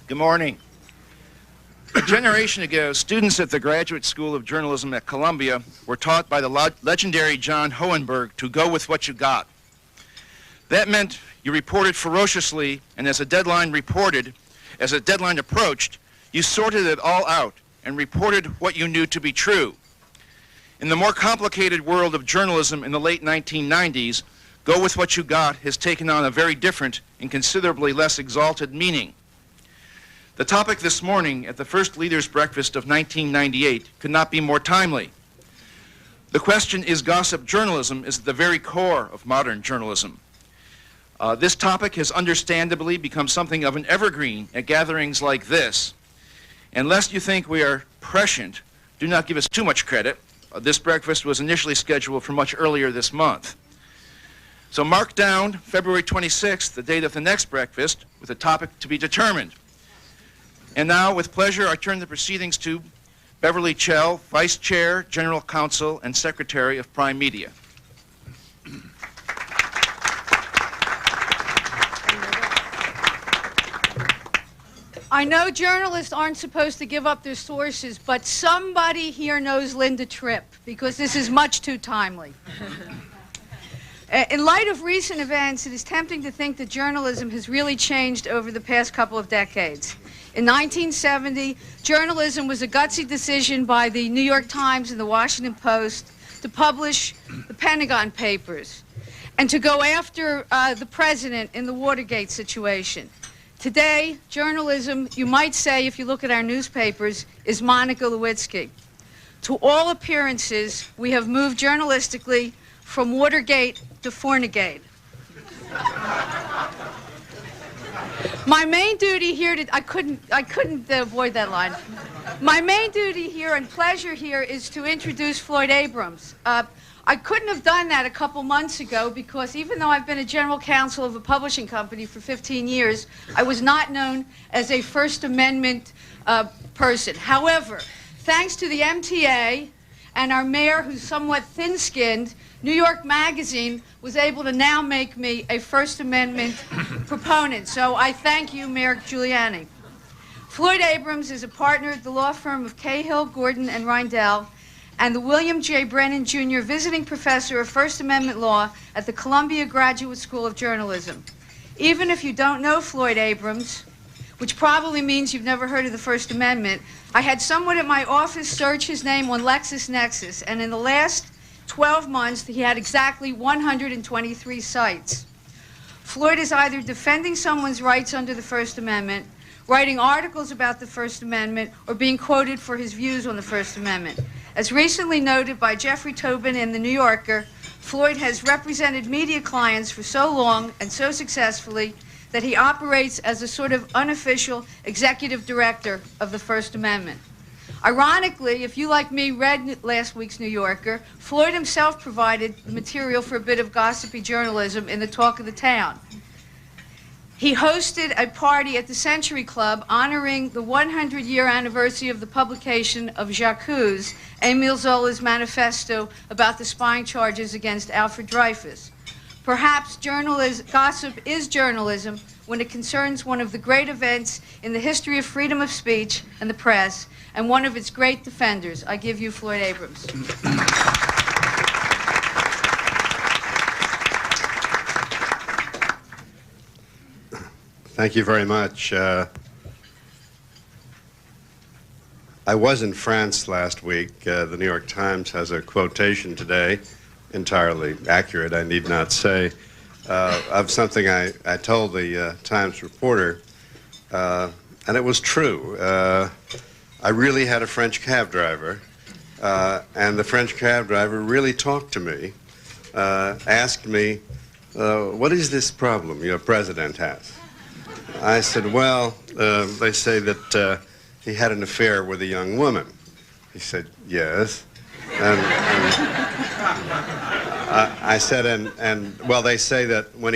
Good morning. A generation ago, students at the Graduate School of Journalism at Columbia were taught by the legendary John Hohenberg to go with what you got. That meant you reported ferociously, and as a deadline approached, you sorted it all out and reported what you knew to be true. In the more complicated world of journalism in the late 1990s, go with what you got has taken on a very different and considerably less exalted meaning. The topic this morning at the first Leaders' Breakfast of 1998 could not be more timely. The question, is gossip journalism, is at the very core of modern journalism. This topic has understandably become something of an evergreen at gatherings like this. And lest you think we are prescient, do not give us too much credit. This breakfast was initially scheduled for much earlier this month. So mark down February 26th, the date of the next breakfast, with a topic to be determined. And now, with pleasure, I turn the proceedings to Beverly Chell, Vice Chair, General Counsel, and Secretary of Prime Media. I know journalists aren't supposed to give up their sources, but somebody here knows Linda Tripp, because this is much too timely. In light of recent events, it is tempting to think that journalism has really changed over the past couple of decades. In 1970, journalism was a gutsy decision by the New York Times and the Washington Post to publish the Pentagon Papers and to go after the president in the Watergate situation. Today, journalism, you might say, if you look at our newspapers, is Monica Lewinsky. To all appearances, we have moved journalistically from Watergate to Fornegate. My main duty here, I couldn't avoid that line. My main duty here and pleasure here is to introduce Floyd Abrams. I couldn't have done that a couple months ago because even though I've been a general counsel of a publishing company for 15 years, I was not known as a First Amendment person. However, thanks to the MTA and our mayor, who's somewhat thin-skinned, New York Magazine was able to now make me a First Amendment proponent. So I thank you, Mayor Giuliani. Floyd Abrams is a partner at the law firm of Cahill, Gordon, and Reindel, and the William J. Brennan, Jr. Visiting Professor of First Amendment Law at the Columbia Graduate School of Journalism. Even if you don't know Floyd Abrams, which probably means you've never heard of the First Amendment, I had someone at my office search his name on LexisNexis, and in the last 12 months, he had exactly 123 sites. Floyd is either defending someone's rights under the First Amendment, writing articles about the First Amendment, or being quoted for his views on the First Amendment. As recently noted by Jeffrey Tobin in The New Yorker, Floyd has represented media clients for so long and so successfully that he operates as a sort of unofficial executive director of the First Amendment. Ironically, if you, like me, read last week's New Yorker, Floyd himself provided the material for a bit of gossipy journalism in the Talk of the Town. He hosted a party at the Century Club honoring the 100-year anniversary of the publication of J'accuse, Émile Zola's manifesto about the spying charges against Alfred Dreyfus. Perhaps gossip is journalism when it concerns one of the great events in the history of freedom of speech and the press, and one of its great defenders. I give you Floyd Abrams. Thank you very much. I was in France last week. The New York Times has a quotation today, entirely accurate, I need not say, of something I told the Times reporter, and it was true. I really had a French cab driver, and the French cab driver really talked to me, asked me, what is this problem your president has? I said, well, they say that he had an affair with a young woman. He said, yes. And I said, and well, they say that when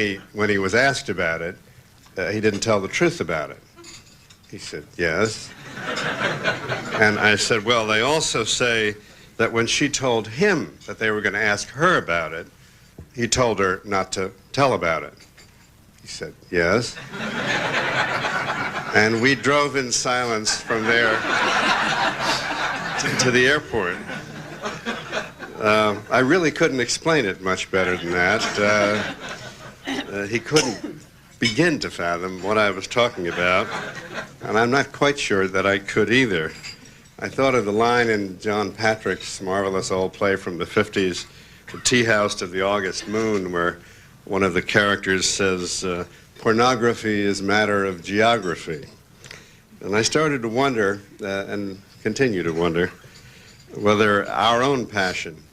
he was asked about it, he didn't tell the truth about it. He said, yes. And I said, well, they also say that when she told him that they were going to ask her about it, he told her not to tell about it. He said, "Yes." And we drove in silence from there to the airport. I really couldn't explain it much better than that. He couldn't begin to fathom what I was talking about, and I'm not quite sure that I could either. I thought of the line in John Patrick's marvelous old play from the 50s, The Tea House to the August Moon, where one of the characters says, "Pornography is matter of geography." And I started to wonder, and continue to wonder, whether our own passion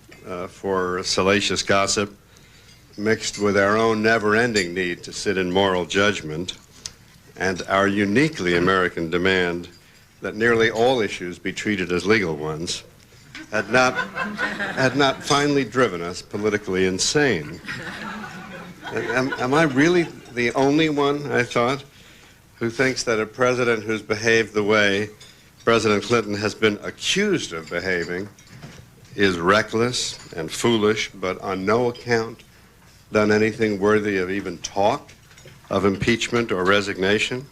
for salacious gossip, mixed with our own never-ending need to sit in moral judgment, and our uniquely American demand that nearly all issues be treated as legal ones, had not finally driven us politically insane. Am I really the only one, I thought, who thinks that a president who's behaved the way President Clinton has been accused of behaving is reckless and foolish, but on no account done anything worthy of even talk of impeachment or resignation?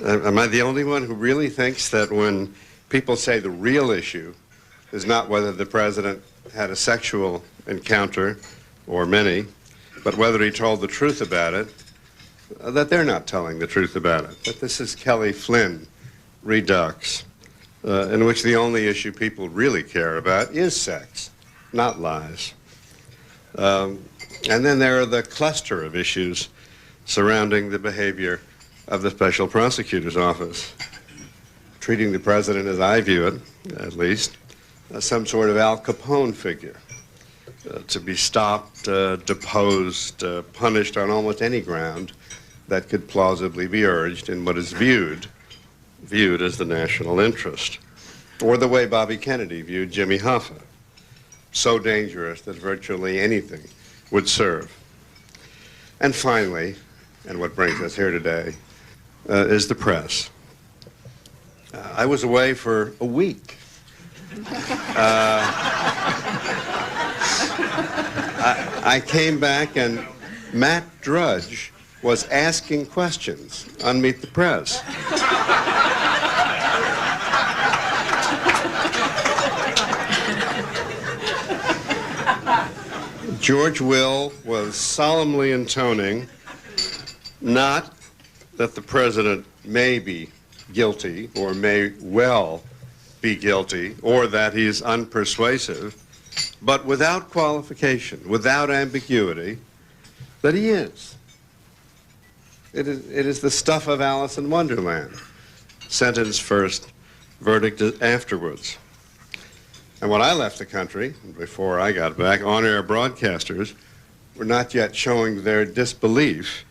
Am I the only one who really thinks that when people say the real issue is not whether the president had a sexual encounter, or many, but whether he told the truth about it, that they're not telling the truth about it, that this is Kelly Flynn redux, in which the only issue people really care about is sex, not lies. And then there are the cluster of issues surrounding the behavior of the Special Prosecutor's Office, treating the president, as I view it, at least, as some sort of Al Capone figure, to be stopped, deposed, punished on almost any ground that could plausibly be urged in what is viewed as the national interest, or the way Bobby Kennedy viewed Jimmy Hoffa, so dangerous that virtually anything would serve. And finally, and what brings us here today, is the press. I was away for a week. I came back and Matt Drudge was asking questions on Meet the Press. George Will was solemnly intoning not that the president may be guilty or may well be guilty or that he's unpersuasive, but without qualification, without ambiguity, that he is. It is the stuff of Alice in Wonderland. Sentence first, verdict afterwards. And when I left the country, before I got back, on-air broadcasters were not yet showing their disbelief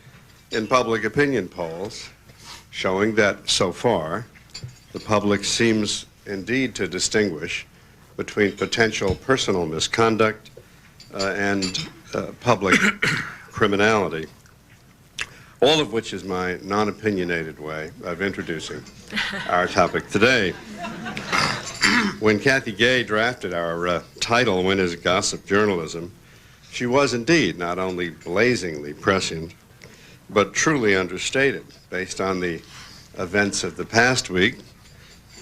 in public opinion polls, showing that, so far, the public seems indeed to distinguish between potential personal misconduct and public criminality. All of which is my non-opinionated way of introducing our topic today. When Kathy Gay drafted our title, When is Gossip Journalism?, she was indeed not only blazingly prescient, but truly understated. Based on the events of the past week,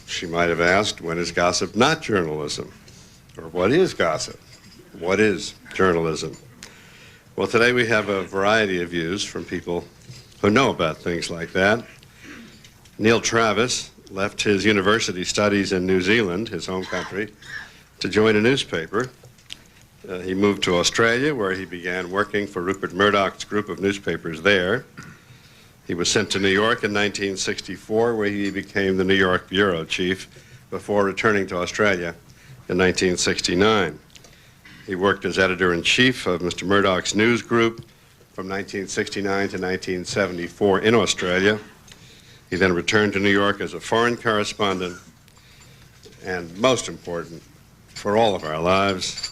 she might have asked, when is gossip not journalism? Or what is gossip? What is journalism? Well, today we have a variety of views from people who know about things like that. Neil Travis left his university studies in New Zealand, his home country, to join a newspaper. He moved to Australia, where he began working for Rupert Murdoch's group of newspapers there. He was sent to New York in 1964, where he became the New York bureau chief before returning to Australia in 1969. He worked as editor-in-chief of Mr. Murdoch's news group from 1969 to 1974 in Australia. He then returned to New York as a foreign correspondent, and most important for all of our lives,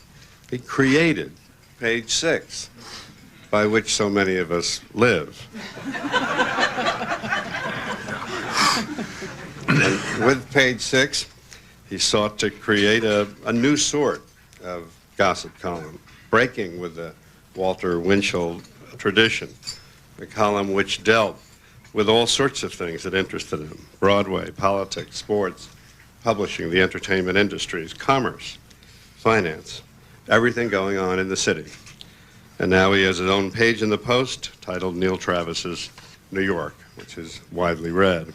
he created Page Six, by which so many of us live. And with Page Six, he sought to create a new sort of gossip column, breaking with the Walter Winchell tradition, a column which dealt with all sorts of things that interested him: Broadway, politics, sports, publishing, the entertainment industries, commerce, finance, everything going on in the city. And now he has his own page in the Post titled Neil Travis's New York, which is widely read.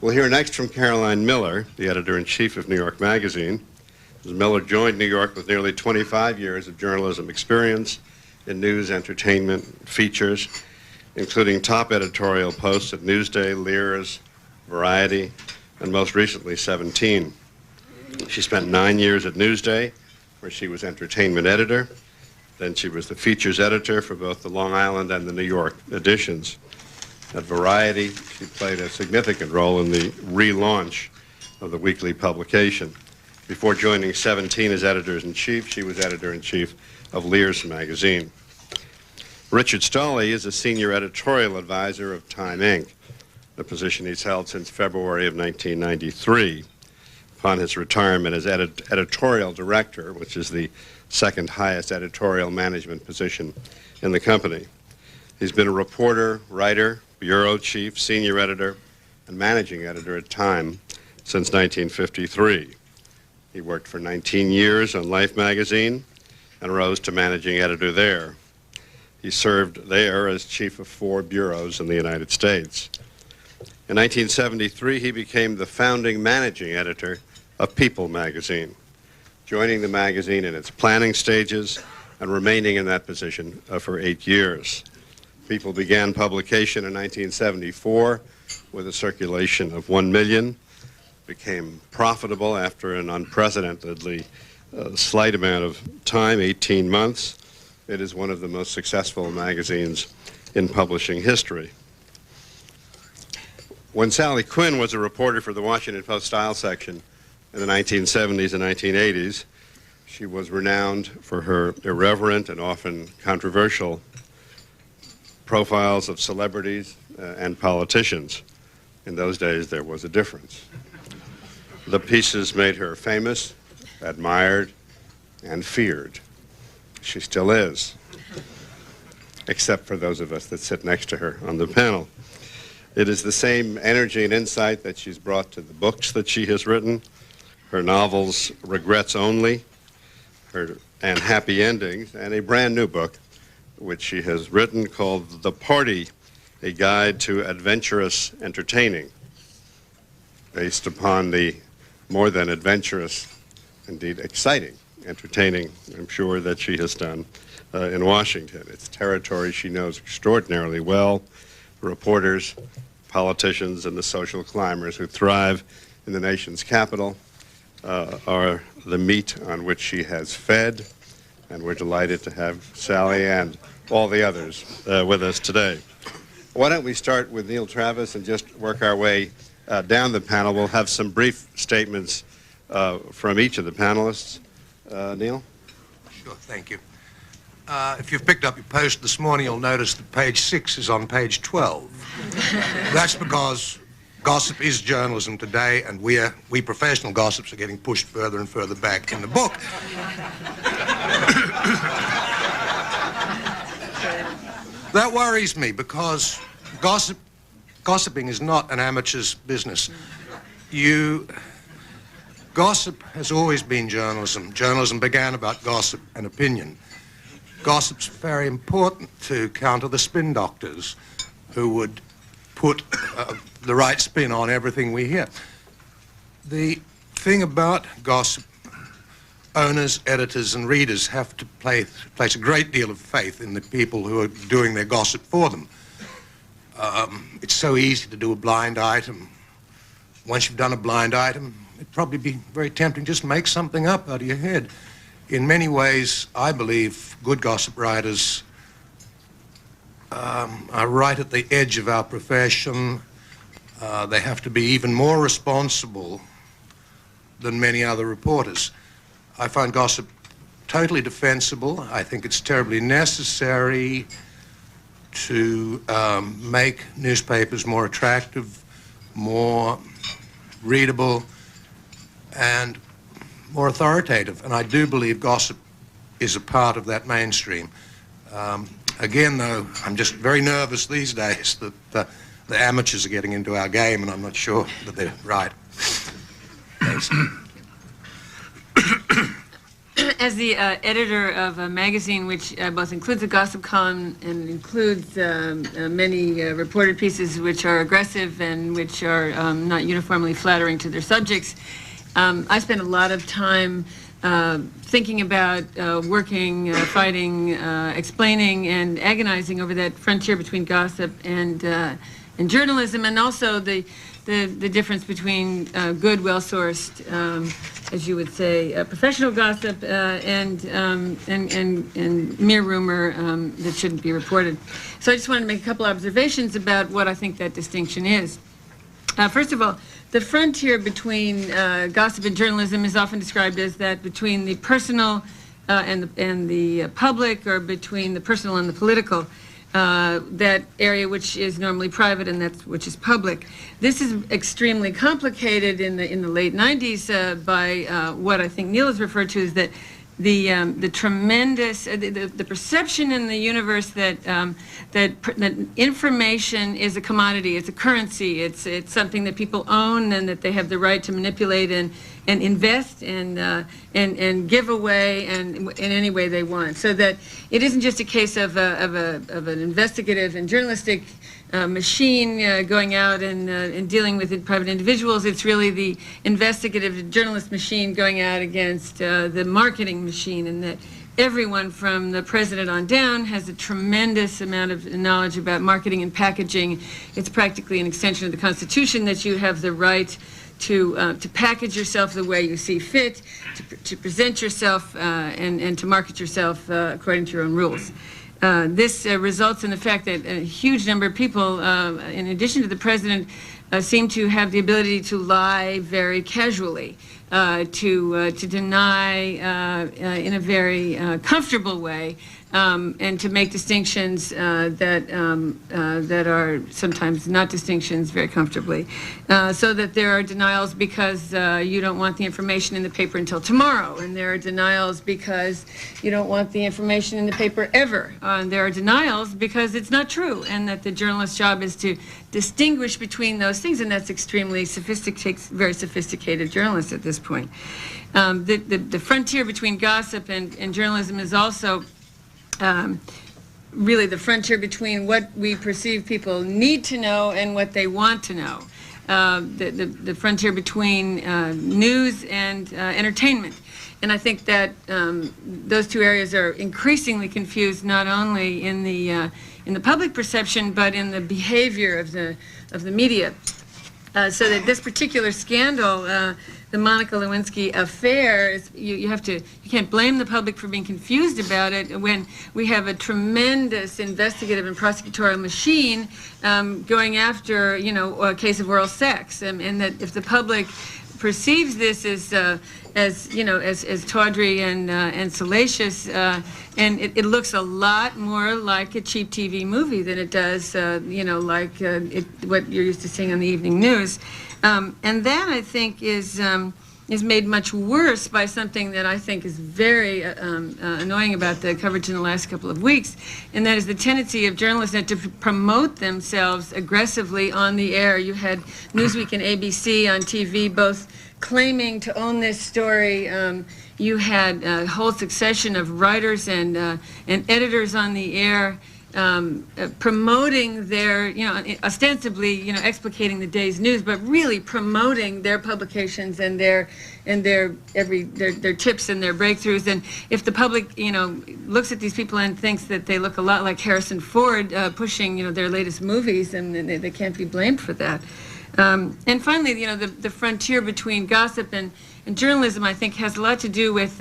We'll hear next from Caroline Miller, the editor-in-chief of New York Magazine. Ms. Miller joined New York with nearly 25 years of journalism experience in news, entertainment, features, including top editorial posts at Newsday, Lears, Variety, and most recently 17. She spent 9 years at Newsday, where she was entertainment editor. Then she was the features editor for both the Long Island and the New York editions. At Variety, she played a significant role in the relaunch of the weekly publication. Before joining 17 as editor-in-chief, she was editor-in-chief of Lears magazine. Richard Stolley is a senior editorial advisor of Time Inc., a position he's held since February of 1993. Upon his retirement as editorial director, which is the second highest editorial management position in the company. He's been a reporter, writer, bureau chief, senior editor, and managing editor at Time since 1953. He worked for 19 years on Life magazine and rose to managing editor there. He served there as chief of 4 bureaus in the United States. In 1973, he became the founding managing editor of People magazine, joining the magazine in its planning stages and remaining in that position for 8 years. People began publication in 1974 with a circulation of 1 million, became profitable after an unprecedentedly slight amount of time, 18 months. It is one of the most successful magazines in publishing history. When Sally Quinn was a reporter for the Washington Post style section in the 1970s and 1980s, she was renowned for her irreverent and often controversial profiles of celebrities and politicians. In those days, there was a difference. The pieces made her famous, admired, and feared. She still is, except for those of us that sit next to her on the panel. It is the same energy and insight that she's brought to the books that she has written, her novels Regrets Only, and Happy Endings, and a brand new book which she has written called The Party, A Guide to Adventurous Entertaining, based upon the more than adventurous, indeed exciting, entertaining, I'm sure, that she has done in Washington. It's territory she knows extraordinarily well. Reporters, politicians, and the social climbers who thrive in the nation's capital are the meat on which she has fed, and we're delighted to have Sally and all the others with us today. Why don't we start with Neil Travis and just work our way down the panel. We'll have some brief statements from each of the panelists. Neil? Sure, thank you. If you've picked up your Post this morning, you'll notice that page 6 is on page 12. That's because gossip is journalism today, and we professional gossips are getting pushed further and further back in the book. That worries me, because gossiping is not an amateur's business. Gossip has always been journalism. Journalism began about gossip and opinion. Gossip's very important to counter the spin doctors who would put the right spin on everything we hear. The thing about gossip, owners, editors, and readers have to place a great deal of faith in the people who are doing their gossip for them. It's so easy to do a blind item. Once you've done a blind item, it'd probably be very tempting just to make something up out of your head. In many ways, I believe good gossip writers are right at the edge of our profession. They have to be even more responsible than many other reporters. I find gossip totally defensible. I think it's terribly necessary to make newspapers more attractive, more readable, and more authoritative. And I do believe gossip is a part of that mainstream. Again, though, I'm just very nervous these days that the amateurs are getting into our game, and I'm not sure that they're right. As the editor of a magazine which both includes a gossip column and includes many reported pieces which are aggressive and which are not uniformly flattering to their subjects, I spend a lot of time thinking about working, fighting, explaining, and agonizing over that frontier between gossip and journalism, and also the difference between good, well-sourced, as you would say, professional gossip and mere rumor that shouldn't be reported. So I just wanted to make a couple observations about what I think that distinction is. First of all, the frontier between gossip and journalism is often described as that between the personal and the public, or between the personal and the political. That area which is normally private and that's which is public. This is extremely complicated in the late 90s by what I think Neil has referred to as that the tremendous the perception in the universe that that information is a commodity, it's a currency, it's something that people own and that they have the right to manipulate and invest and give away and in any way they want. So that it isn't just a case of an investigative and journalistic machine going out and dealing with private individuals. It's really the investigative journalist machine going out against the marketing machine, and that everyone from the president on down has a tremendous amount of knowledge about marketing and packaging. It's practically an extension of the Constitution that you have the right to package yourself the way you see fit, to present yourself and to market yourself according to your own rules. This results in the fact that a huge number of people, in addition to the president, seem to have the ability to lie very casually, to deny in a very comfortable way, and to make distinctions that are sometimes not distinctions very comfortably, so that there are denials because you don't want the information in the paper until tomorrow, and there are denials because you don't want the information in the paper ever, and there are denials because it's not true, and that the journalist's job is to distinguish between those things, and that's extremely sophisticated, very sophisticated journalists at this point. The frontier between gossip and journalism is also really the frontier between what we perceive people need to know and what they want to know. The frontier between news and entertainment. And I think that those two areas are increasingly confused, not only in the public perception, but in the behavior of the media. So that this particular scandal, the Monica Lewinsky affair, you can't blame the public for being confused about it when we have a tremendous investigative and prosecutorial machine going after, a case of oral sex, and that if the public perceives this as tawdry and salacious, and it looks a lot more like a cheap TV movie than it does, like what you're used to seeing on the evening news. And that, I think, is made much worse by something that I think is very annoying about the coverage in the last couple of weeks, and that is the tendency of journalists to promote themselves aggressively on the air. You had Newsweek and ABC on TV both claiming to own this story. You had a whole succession of writers and editors on the air promoting their, ostensibly, explicating the day's news, but really promoting their publications and their tips and their breakthroughs. And if the public, looks at these people and thinks that they look a lot like Harrison Ford pushing, their latest movies, and they can't be blamed for that. And finally, the frontier between gossip and journalism, I think, has a lot to do with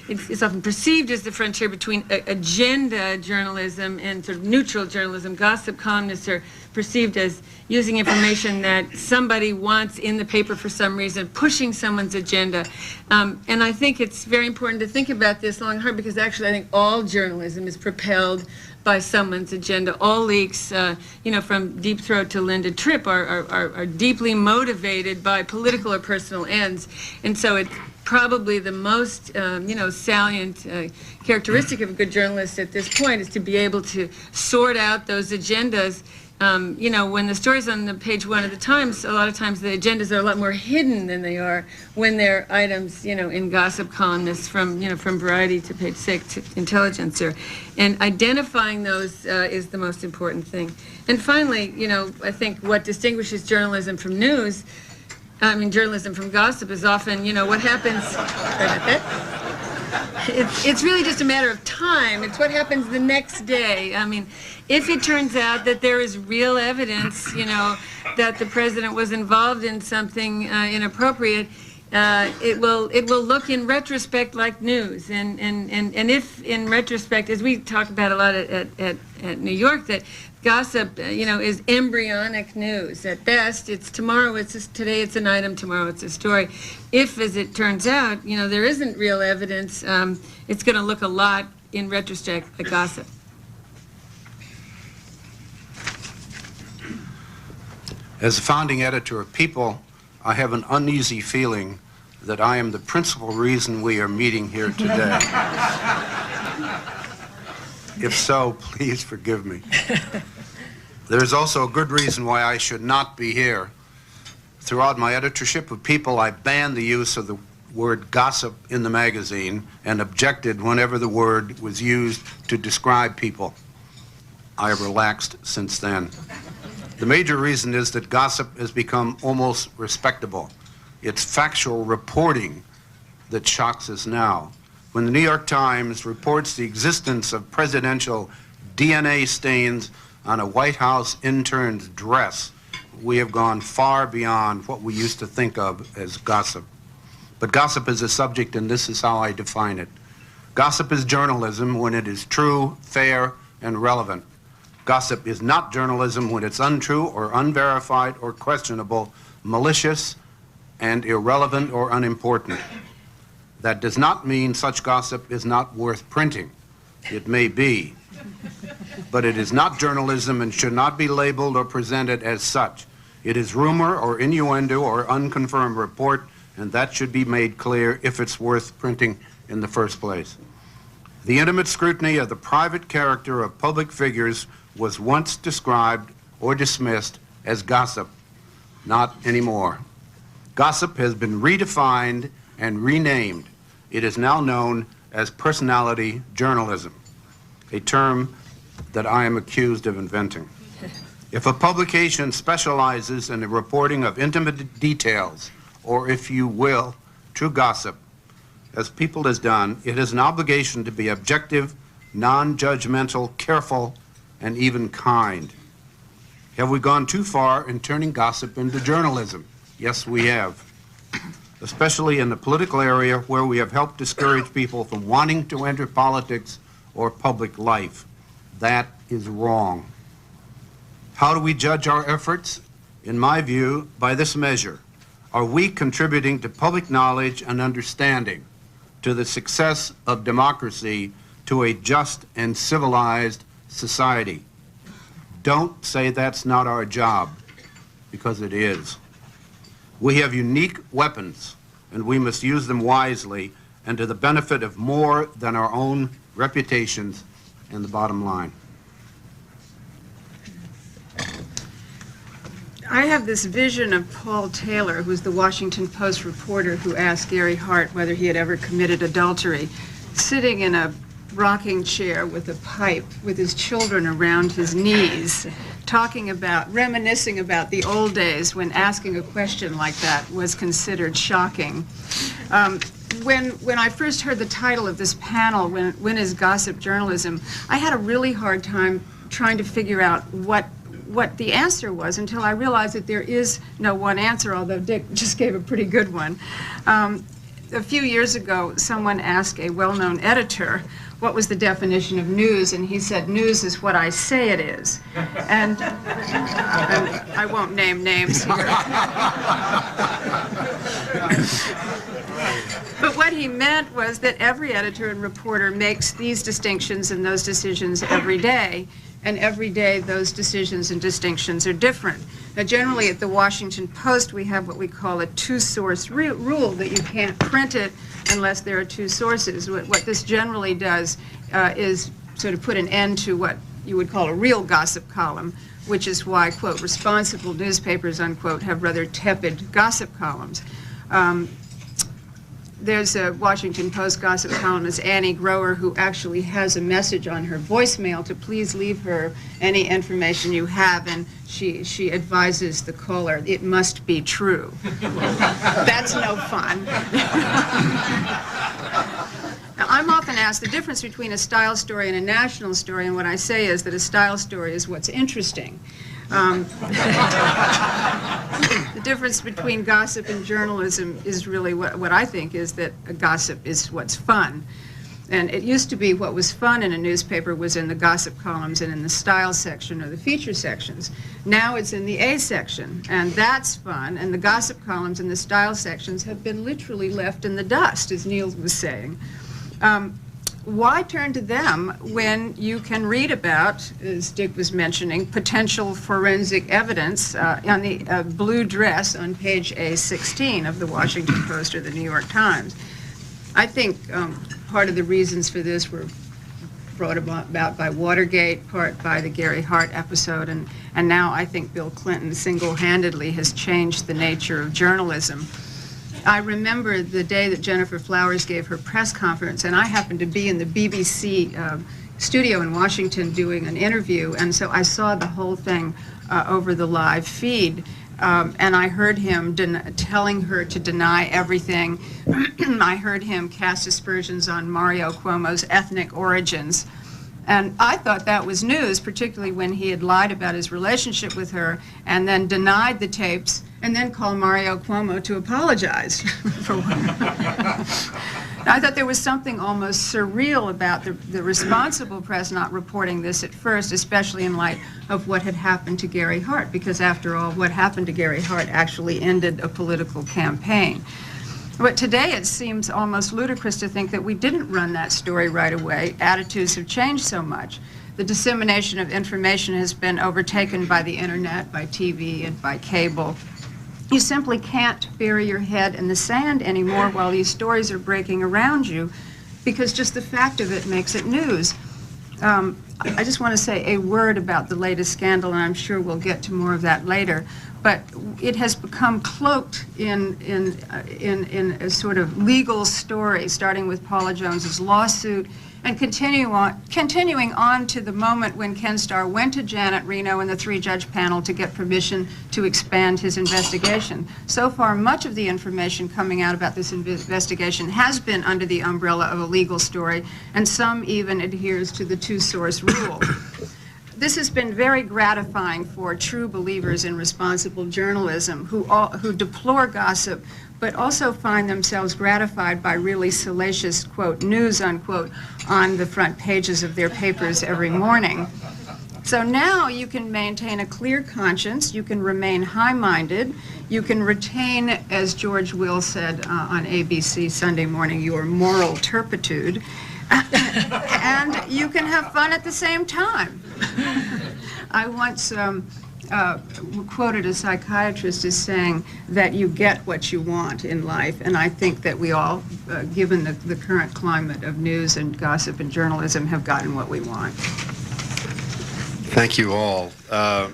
it's often perceived as the frontier between agenda journalism and sort of neutral journalism. Gossip columnists are perceived as using information that somebody wants in the paper for some reason, pushing someone's agenda. And I think it's very important to think about this long and hard, because actually I think all journalism is propelled by someone's agenda. All leaks, from Deep Throat to Linda Tripp are deeply motivated by political or personal ends. And so it's probably the most, salient characteristic of a good journalist at this point is to be able to sort out those agendas. When the story's on the page one of the Times, a lot of times the agendas are a lot more hidden than they are when they're items, in gossip columnists from Variety to page 6 to Intelligencer. And identifying those is the most important thing. And finally, I think what distinguishes journalism from news, journalism from gossip is often, what happens. It's really just a matter of time. It's what happens the next day. If it turns out that there is real evidence, that the president was involved in something inappropriate, it will look in retrospect like news. And if in retrospect, as we talk about a lot at New York, that gossip, is embryonic news. At best, today it's an item, tomorrow it's a story. If, as it turns out, there isn't real evidence, it's going to look a lot in retrospect like gossip. As the founding editor of People, I have an uneasy feeling that I am the principal reason we are meeting here today. If so, please forgive me. There is also a good reason why I should not be here. Throughout my editorship of People, I banned the use of the word gossip in the magazine and objected whenever the word was used to describe people. I have relaxed since then. The major reason is that gossip has become almost respectable. It's factual reporting that shocks us now. When the New York Times reports the existence of presidential DNA stains on a White House intern's dress, we have gone far beyond what we used to think of as gossip. But gossip is a subject, and this is how I define it. Gossip is journalism when it is true, fair, and relevant. Gossip is not journalism when it's untrue or unverified or questionable, malicious, and irrelevant or unimportant. That does not mean such gossip is not worth printing. It may be. But it is not journalism and should not be labeled or presented as such. It is rumor or innuendo or unconfirmed report, and that should be made clear if it's worth printing in the first place. The intimate scrutiny of the private character of public figures was once described or dismissed as gossip. Not anymore. Gossip has been redefined and renamed. It is now known as personality journalism, a term that I am accused of inventing. If a publication specializes in the reporting of intimate details, or if you will, true gossip, as People has done, it has an obligation to be objective, non-judgmental, careful, and even kind. Have we gone too far in turning gossip into journalism? Yes, we have. Especially in the political area where we have helped discourage people from wanting to enter politics or public life. That is wrong. How do we judge our efforts? In my view, by this measure. Are we contributing to public knowledge and understanding, to the success of democracy, to a just and civilized society? Don't say that's not our job, because it is. We have unique weapons, and we must use them wisely and to the benefit of more than our own reputations and the bottom line. I have this vision of Paul Taylor, who's the Washington Post reporter who asked Gary Hart whether he had ever committed adultery, sitting in a rocking chair with a pipe with his children around his knees, reminiscing about the old days when asking a question like that was considered shocking. When I first heard the title of this panel, When is Gossip Journalism?, I had a really hard time trying to figure out what the answer was until I realized that there is no one answer, although Dick just gave a pretty good one. A few years ago, someone asked a well-known editor what was the definition of news, and he said, news is what I say it is. And I won't name names here. But what he meant was that every editor and reporter makes these distinctions and those decisions every day. and every day those decisions and distinctions are different. Now, generally at the Washington Post, we have what we call a two-source rule, that you can't print it unless there are two sources. What this generally does is sort of put an end to what you would call a real gossip column, which is why, quote, responsible newspapers, unquote, have rather tepid gossip columns. There's a Washington Post gossip columnist, Annie Grower, who actually has a message on her voicemail to please leave her any information you have, and she advises the caller, it must be true. That's no fun. Now, I'm often asked the difference between a style story and a national story, and what I say is that a style story is what's interesting. The difference between gossip and journalism is really what I think is that a gossip is what's fun. And it used to be what was fun in a newspaper was in the gossip columns and in the style section or the feature sections. Now it's in the A section, and that's fun, and the gossip columns and the style sections have been literally left in the dust, as Neil was saying. Why turn to them when you can read about, as Dick was mentioning, potential forensic evidence on the blue dress on page A16 of the Washington Post or the New York Times? I think part of the reasons for this were brought about by Watergate, part by the Gary Hart episode, and now I think Bill Clinton single-handedly has changed the nature of journalism. I remember the day that Jennifer Flowers gave her press conference, and I happened to be in the BBC studio in Washington doing an interview, and so I saw the whole thing over the live feed, and I heard him telling her to deny everything. I heard him cast aspersions on Mario Cuomo's ethnic origins. And I thought that was news, particularly when he had lied about his relationship with her and then denied the tapes and then called Mario Cuomo to apologize for what. I thought there was something almost surreal about the responsible press not reporting this at first, especially in light of what had happened to Gary Hart, because after all, what happened to Gary Hart actually ended a political campaign. But today it seems almost ludicrous to think that we didn't run that story right away. Attitudes have changed so much. The dissemination of information has been overtaken by the internet, by TV, and by cable. You simply can't bury your head in the sand anymore while these stories are breaking around you, because just the fact of it makes it news. I just want to say a word about the latest scandal, and I'm sure we'll get to more of that later. But it has become cloaked in a sort of legal story, starting with Paula Jones's lawsuit and continuing on to the moment when Ken Starr went to Janet Reno and the three-judge panel to get permission to expand his investigation. So far, much of the information coming out about this investigation has been under the umbrella of a legal story, and some even adheres to the two-source rule. This has been very gratifying for true believers in responsible journalism who deplore gossip, but also find themselves gratified by really salacious, quote, news, unquote, on the front pages of their papers every morning. So now you can maintain a clear conscience, you can remain high-minded, you can retain, as George Will said on ABC Sunday Morning, your moral turpitude, and you can have fun at the same time. I once quoted a psychiatrist as saying that you get what you want in life, and I think that we all, given the current climate of news and gossip and journalism, have gotten what we want. Thank you all. I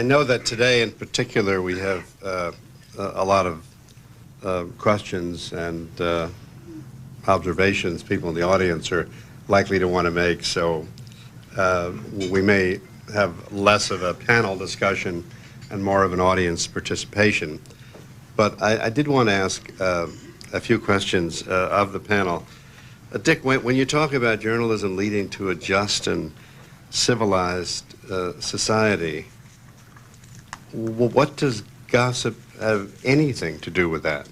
know that today in particular we have a lot of questions and observations people in the audience are likely to want to make, so we may have less of a panel discussion and more of an audience participation. But I did want to ask a few questions of the panel. Dick, when you talk about journalism leading to a just and civilized society, what does gossip have anything to do with that?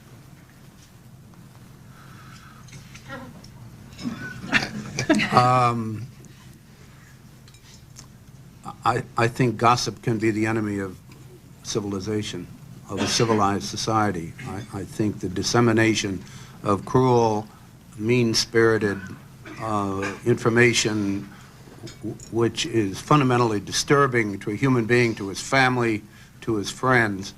I think gossip can be the enemy of civilization, of a civilized society. I think the dissemination of cruel, mean-spirited information which is fundamentally disturbing to a human being, to his family, to his friends,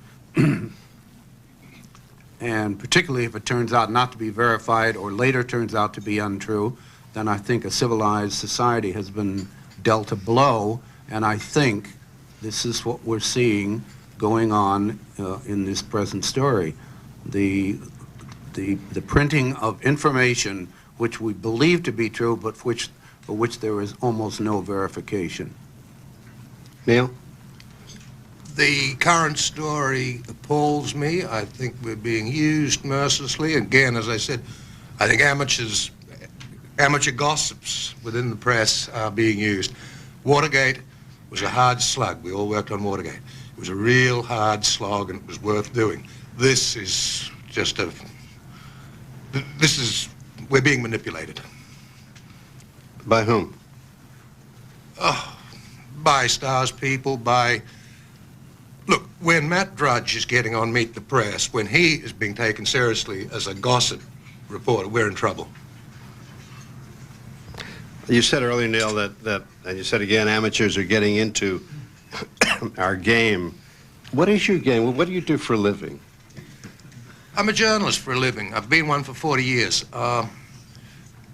and particularly if it turns out not to be verified or later turns out to be untrue, then I think a civilized society has been dealt a blow, and I think this is what we're seeing going on in this present story. The printing of information which we believe to be true, but for which there is almost no verification. Neil? The current story appalls me. I think we're being used mercilessly. Again, as I said, I think amateur gossips within the press are being used. Watergate was a hard slug. We all worked on Watergate. It was a real hard slog, and it was worth doing. This is just we're being manipulated. By whom? By Stars people, Look, when Matt Drudge is getting on Meet the Press, when he is being taken seriously as a gossip reporter, we're in trouble. You said earlier, Neil, that and you said again, amateurs are getting into our game. What is your game? What do you do for a living? I'm a journalist for a living. I've been one for 40 years.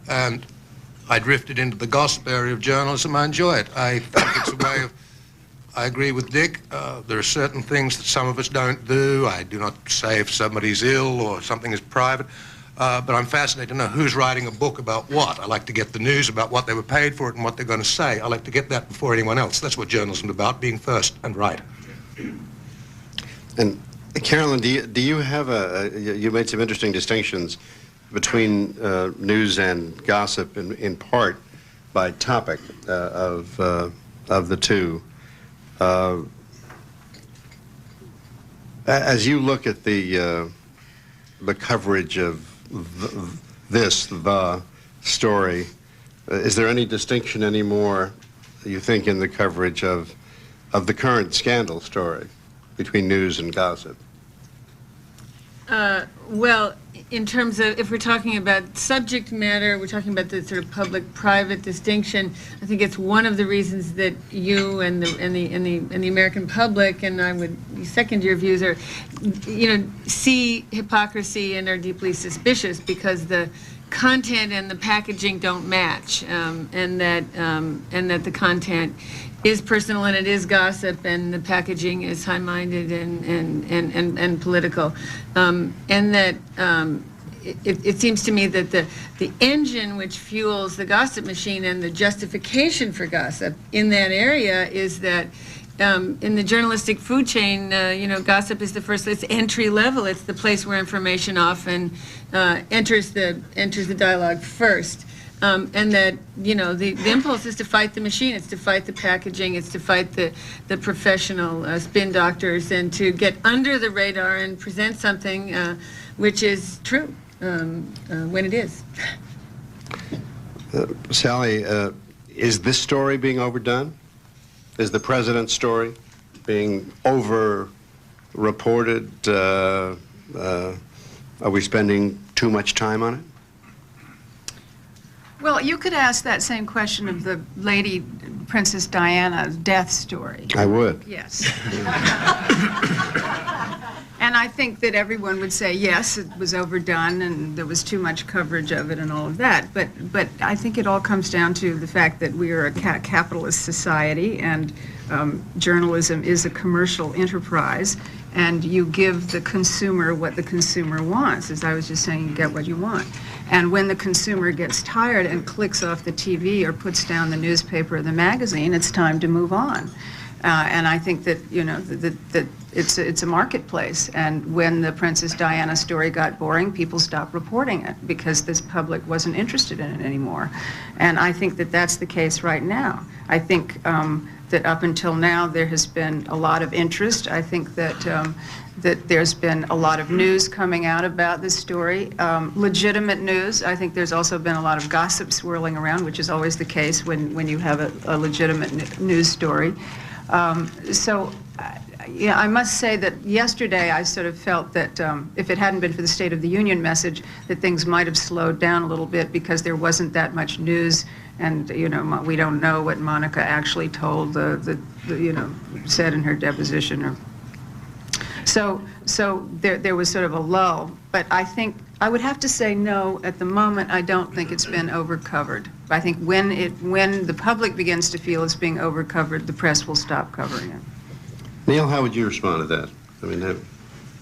And I drifted into the gossip area of journalism. I enjoy it. I think it's a way of... I agree with Dick. There are certain things that some of us don't do. I do not say if somebody's ill or something is private. But I'm fascinated to know who's writing a book about what. I like to get the news about what they were paid for it and what they're going to say. I like to get that before anyone else. That's what journalism is about, being first and right. And Carolyn, do you have you made some interesting distinctions between news and gossip in part by topic of the two. As you look at the coverage of the story, is there any distinction anymore, you think, in the coverage of the current scandal story between news and gossip? Well, in terms of, if we're talking about subject matter, we're talking about the sort of public-private distinction. I think it's one of the reasons that you and the American public, and I would second your views, are, see hypocrisy and are deeply suspicious because the content and the packaging don't match, and that the content is personal and it is gossip, and the packaging is high-minded and political, and that it seems to me that the engine which fuels the gossip machine and the justification for gossip in that area is that in the journalistic food chain, gossip is the first. It's entry level. It's the place where information often enters the dialogue first. And that, the impulse is to fight the machine, it's to fight the packaging, it's to fight the professional spin doctors, and to get under the radar and present something which is true when it is. Sally, is this story being overdone? Is the president's story being over-reported? Are we spending too much time on it? Well, you could ask that same question of the lady, Princess Diana's death story. I would. Yes. And I think that everyone would say, yes, it was overdone and there was too much coverage of it and all of that. But I think it all comes down to the fact that we are a capitalist society, and journalism is a commercial enterprise, and you give the consumer what the consumer wants. As I was just saying, you get what you want. And when the consumer gets tired and clicks off the TV or puts down the newspaper or the magazine, it's time to move on. And I think that, that it's a marketplace. And when the Princess Diana story got boring, people stopped reporting it because this public wasn't interested in it anymore. And I think that that's the case right now. I think that up until now there has been a lot of interest. I think that that there's been a lot of news coming out about this story, legitimate news. I think there's also been a lot of gossip swirling around, which is always the case when you have a legitimate news story. So Yeah, I must say that yesterday I sort of felt that if it hadn't been for the State of the Union message, that things might have slowed down a little bit because there wasn't that much news, and we don't know what Monica actually told said in her deposition, or so there was sort of a lull. But I think I would have to say no. At the moment, I don't think it's been overcovered. I think when the public begins to feel it's being overcovered, the press will stop covering it. Neil, how would you respond to that? I mean,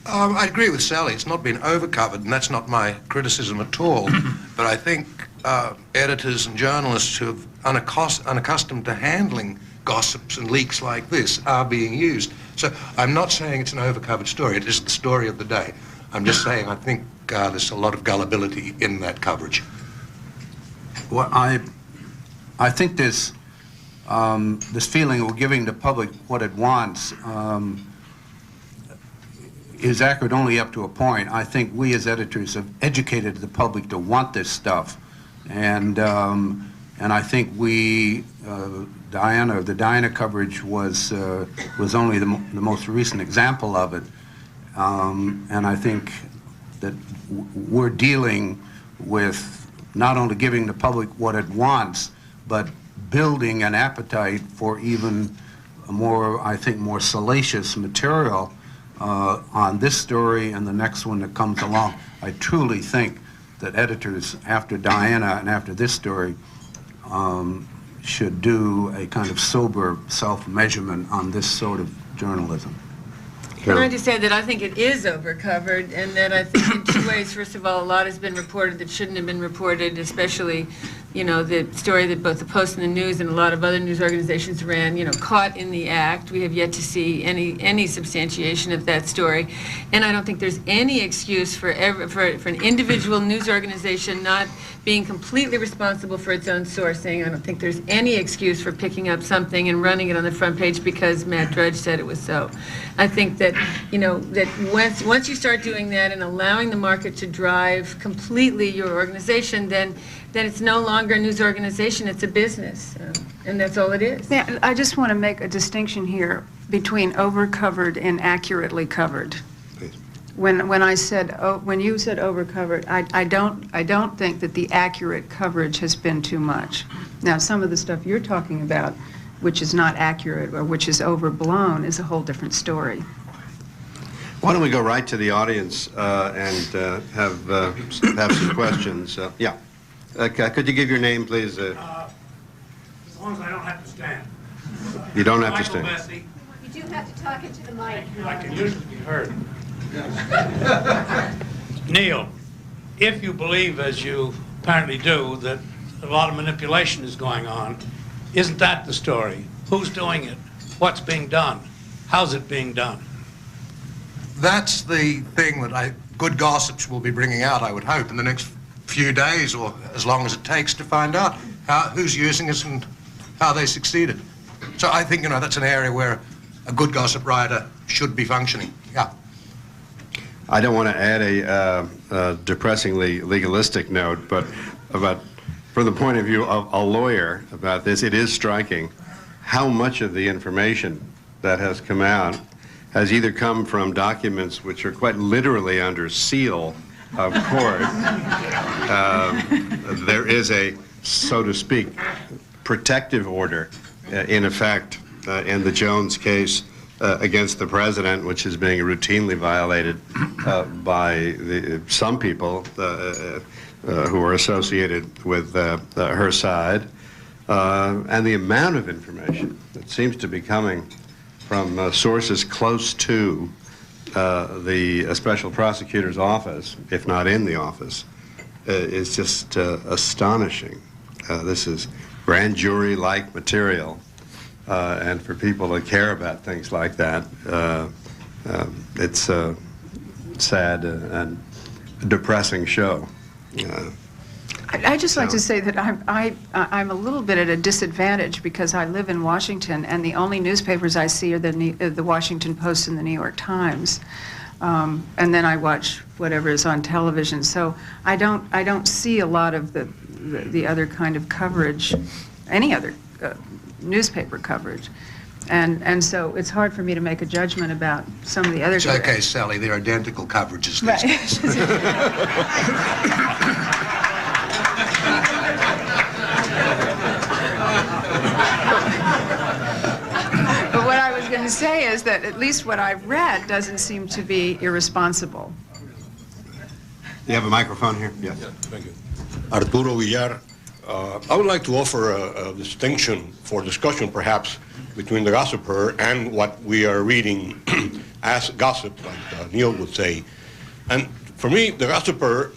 I agree with Sally. It's not been overcovered, and that's not my criticism at all. But I think editors and journalists who are unaccustomed to handling gossips and leaks like this are being used. So I'm not saying it's an overcovered story. It is the story of the day. I'm just saying I think there's a lot of gullibility in that coverage. Well, I think this feeling of giving the public what it wants is accurate only up to a point. I think we as editors have educated the public to want this stuff, and I think the Diana coverage was only the most recent example of it, and I think that we're dealing with not only giving the public what it wants, but building an appetite for even more, I think, more salacious material on this story and the next one that comes along. I truly think that editors, after Diana and after this story, should do a kind of sober self-measurement on this sort of journalism. Can I just say that I think it is overcovered, and that I think in two ways. First of all, a lot has been reported that shouldn't have been reported, especially, the story that both the Post and the News and a lot of other news organizations ran, caught in the act. We have yet to see any substantiation of that story. And I don't think there's any excuse for an individual news organization not being completely responsible for its own sourcing. I don't think there's any excuse for picking up something and running it on the front page because Matt Drudge said it was so. I think that, that once you start doing that and allowing the market to drive completely your organization, then it's no longer a news organization, it's a business, and that's all it is. Yeah, I just want to make a distinction here between overcovered and accurately covered. When you said overcovered, I don't think that the accurate coverage has been too much. Now, some of the stuff you're talking about, which is not accurate or which is overblown, is a whole different story. why don't we go right to the audience and have some questions? Yeah. Could you give your name, please? As long as I don't have to stand. You don't have to Michael stand. Bessie. You do have to talk into the mic. I can usually be heard. Neil, if you believe, as you apparently do, that a lot of manipulation is going on, isn't that the story? Who's doing it? What's being done? How's it being done? That's the thing that good gossips will be bringing out, I would hope, in the next few days or as long as it takes to find out who's using us and how they succeeded. So I think, that's an area where a good gossip writer should be functioning. Yeah. I don't want to add a depressingly legalistic note, but from the point of view of a lawyer about this, it is striking how much of the information that has come out has either come from documents which are quite literally under seal of court. There is a, so to speak, protective order in effect in the Jones case against the president, which is being routinely violated by some people who are associated with her side. And the amount of information that seems to be coming from sources close to the special prosecutor's office, if not in the office, is just astonishing. This is grand jury-like material, and for people that care about things like that, it's a sad and depressing show. I'd just like to say that I'm a little bit at a disadvantage because I live in Washington, and the only newspapers I see are the Washington Post and the New York Times, and then I watch whatever is on television. So I don't see a lot of the other kind of coverage, any other newspaper coverage. And so it's hard for me to make a judgment about some of the other... It's okay, Sally, they're identical coverages these Right. days. But what I was going to say is that at least what I've read doesn't seem to be irresponsible. You have a microphone here? Yes. Thank you. Arturo Villar. I would like to offer a distinction for discussion, perhaps, between the gossiper and what we are reading as gossip, like Neil would say. And for me, the gossiper,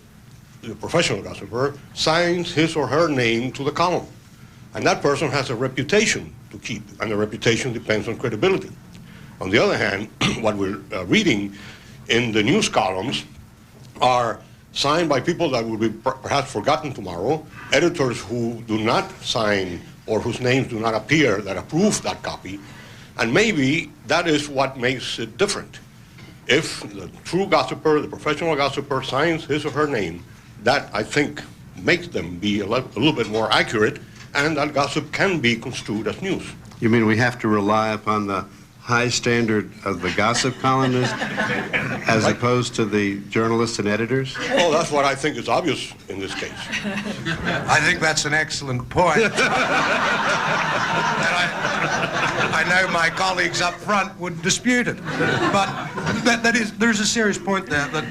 the professional gossiper, signs his or her name to the column. And that person has a reputation to keep, and the reputation depends on credibility. On the other hand, what we're reading in the news columns are signed by people that will be perhaps forgotten tomorrow, editors who do not sign or whose names do not appear that approve that copy, and maybe that is what makes it different. If the true gossiper, the professional gossiper, signs his or her name, that, I think, makes them be a little bit more accurate, and that gossip can be construed as news. You mean we have to rely upon the high standard of the gossip columnist as opposed to the journalists and editors? Oh, that's what I think is obvious in this case. I think that's an excellent point. And I know my colleagues up front would dispute it. But there's a serious point there that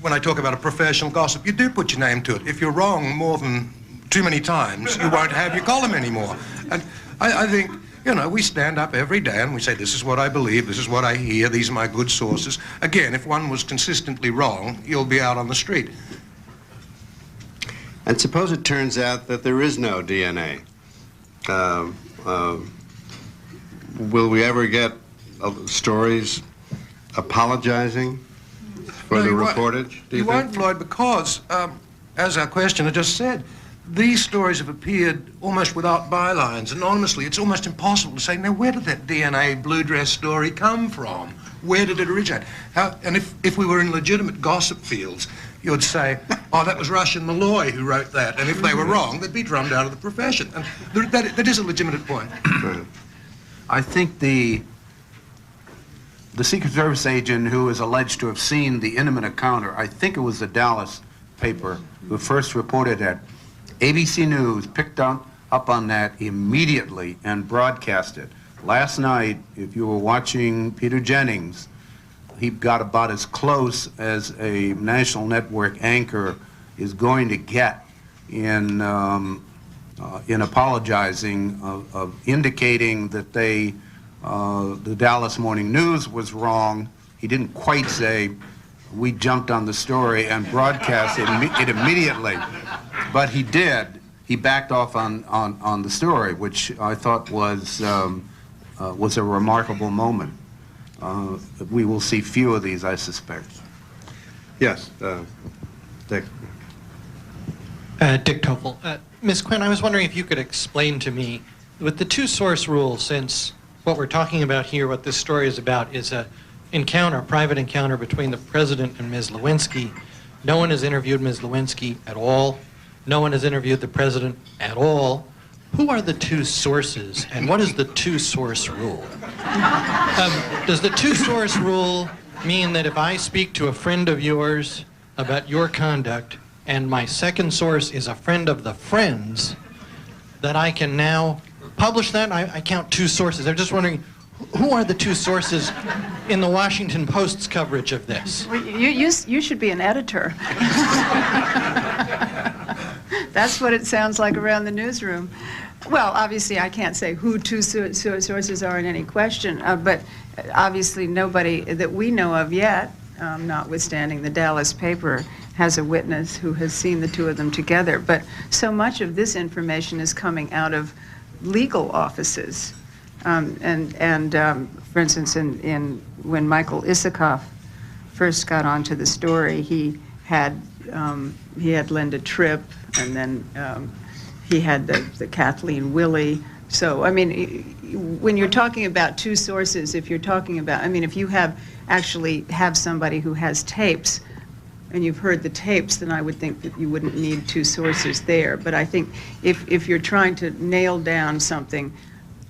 when I talk about a professional gossip, you do put your name to it. If you're wrong more than too many times, you won't have your column anymore. And I think, you know, we stand up every day and we say, this is what I believe, this is what I hear, these are my good sources. Again, if one was consistently wrong, you'll be out on the street. And suppose it turns out that there is no DNA. Will we ever get stories apologizing for No, the you won't. reportage? Do You you won't, think? Floyd, because, as our questioner just said, these stories have appeared almost without bylines, anonymously. It's almost impossible to say, now, where did that DNA blue dress story come from? Where did it originate? And if we were in legitimate gossip fields, you'd say, oh, that was Russian Malloy who wrote that. And if they were wrong, they'd be drummed out of the profession. And that is a legitimate point. Right. I think the Secret Service agent who is alleged to have seen the intimate encounter, I think it was the Dallas paper, who first reported that. ABC News picked up on that immediately and broadcast it. Last night, if you were watching Peter Jennings, he got about as close as a national network anchor is going to get in apologizing, of indicating that the Dallas Morning News was wrong. He didn't quite say, we jumped on the story and broadcast it immediately, but he did. He backed off on the story, which I thought was a remarkable moment. We will see few of these, I suspect. Yes, Dick. Dick Topol. Ms. Quinn, I was wondering if you could explain to me, with the two-source rule, since what we're talking about here, what this story is about, is a private encounter between the President and Ms. Lewinsky. No one has interviewed Ms. Lewinsky at all. No one has interviewed the President at all. Who are the two sources, and what is the two-source rule? Does the two-source rule mean that if I speak to a friend of yours about your conduct, and my second source is a friend of the friends, that I can now publish that? I count two sources. I'm just wondering, who are the two sources in the Washington Post's coverage of this? Well, you should be an editor. That's what it sounds like around the newsroom. Well, obviously, I can't say who two sources are in any question, but obviously nobody that we know of yet, notwithstanding the Dallas paper, has a witness who has seen the two of them together. But so much of this information is coming out of legal offices. For instance, when Michael Isikoff first got onto the story, he had Linda Tripp, and then he had the Kathleen Willey. So, I mean, when you're talking about two sources, if you're talking about, I mean, if you actually have somebody who has tapes, and you've heard the tapes, then I would think that you wouldn't need two sources there. But I think if you're trying to nail down something,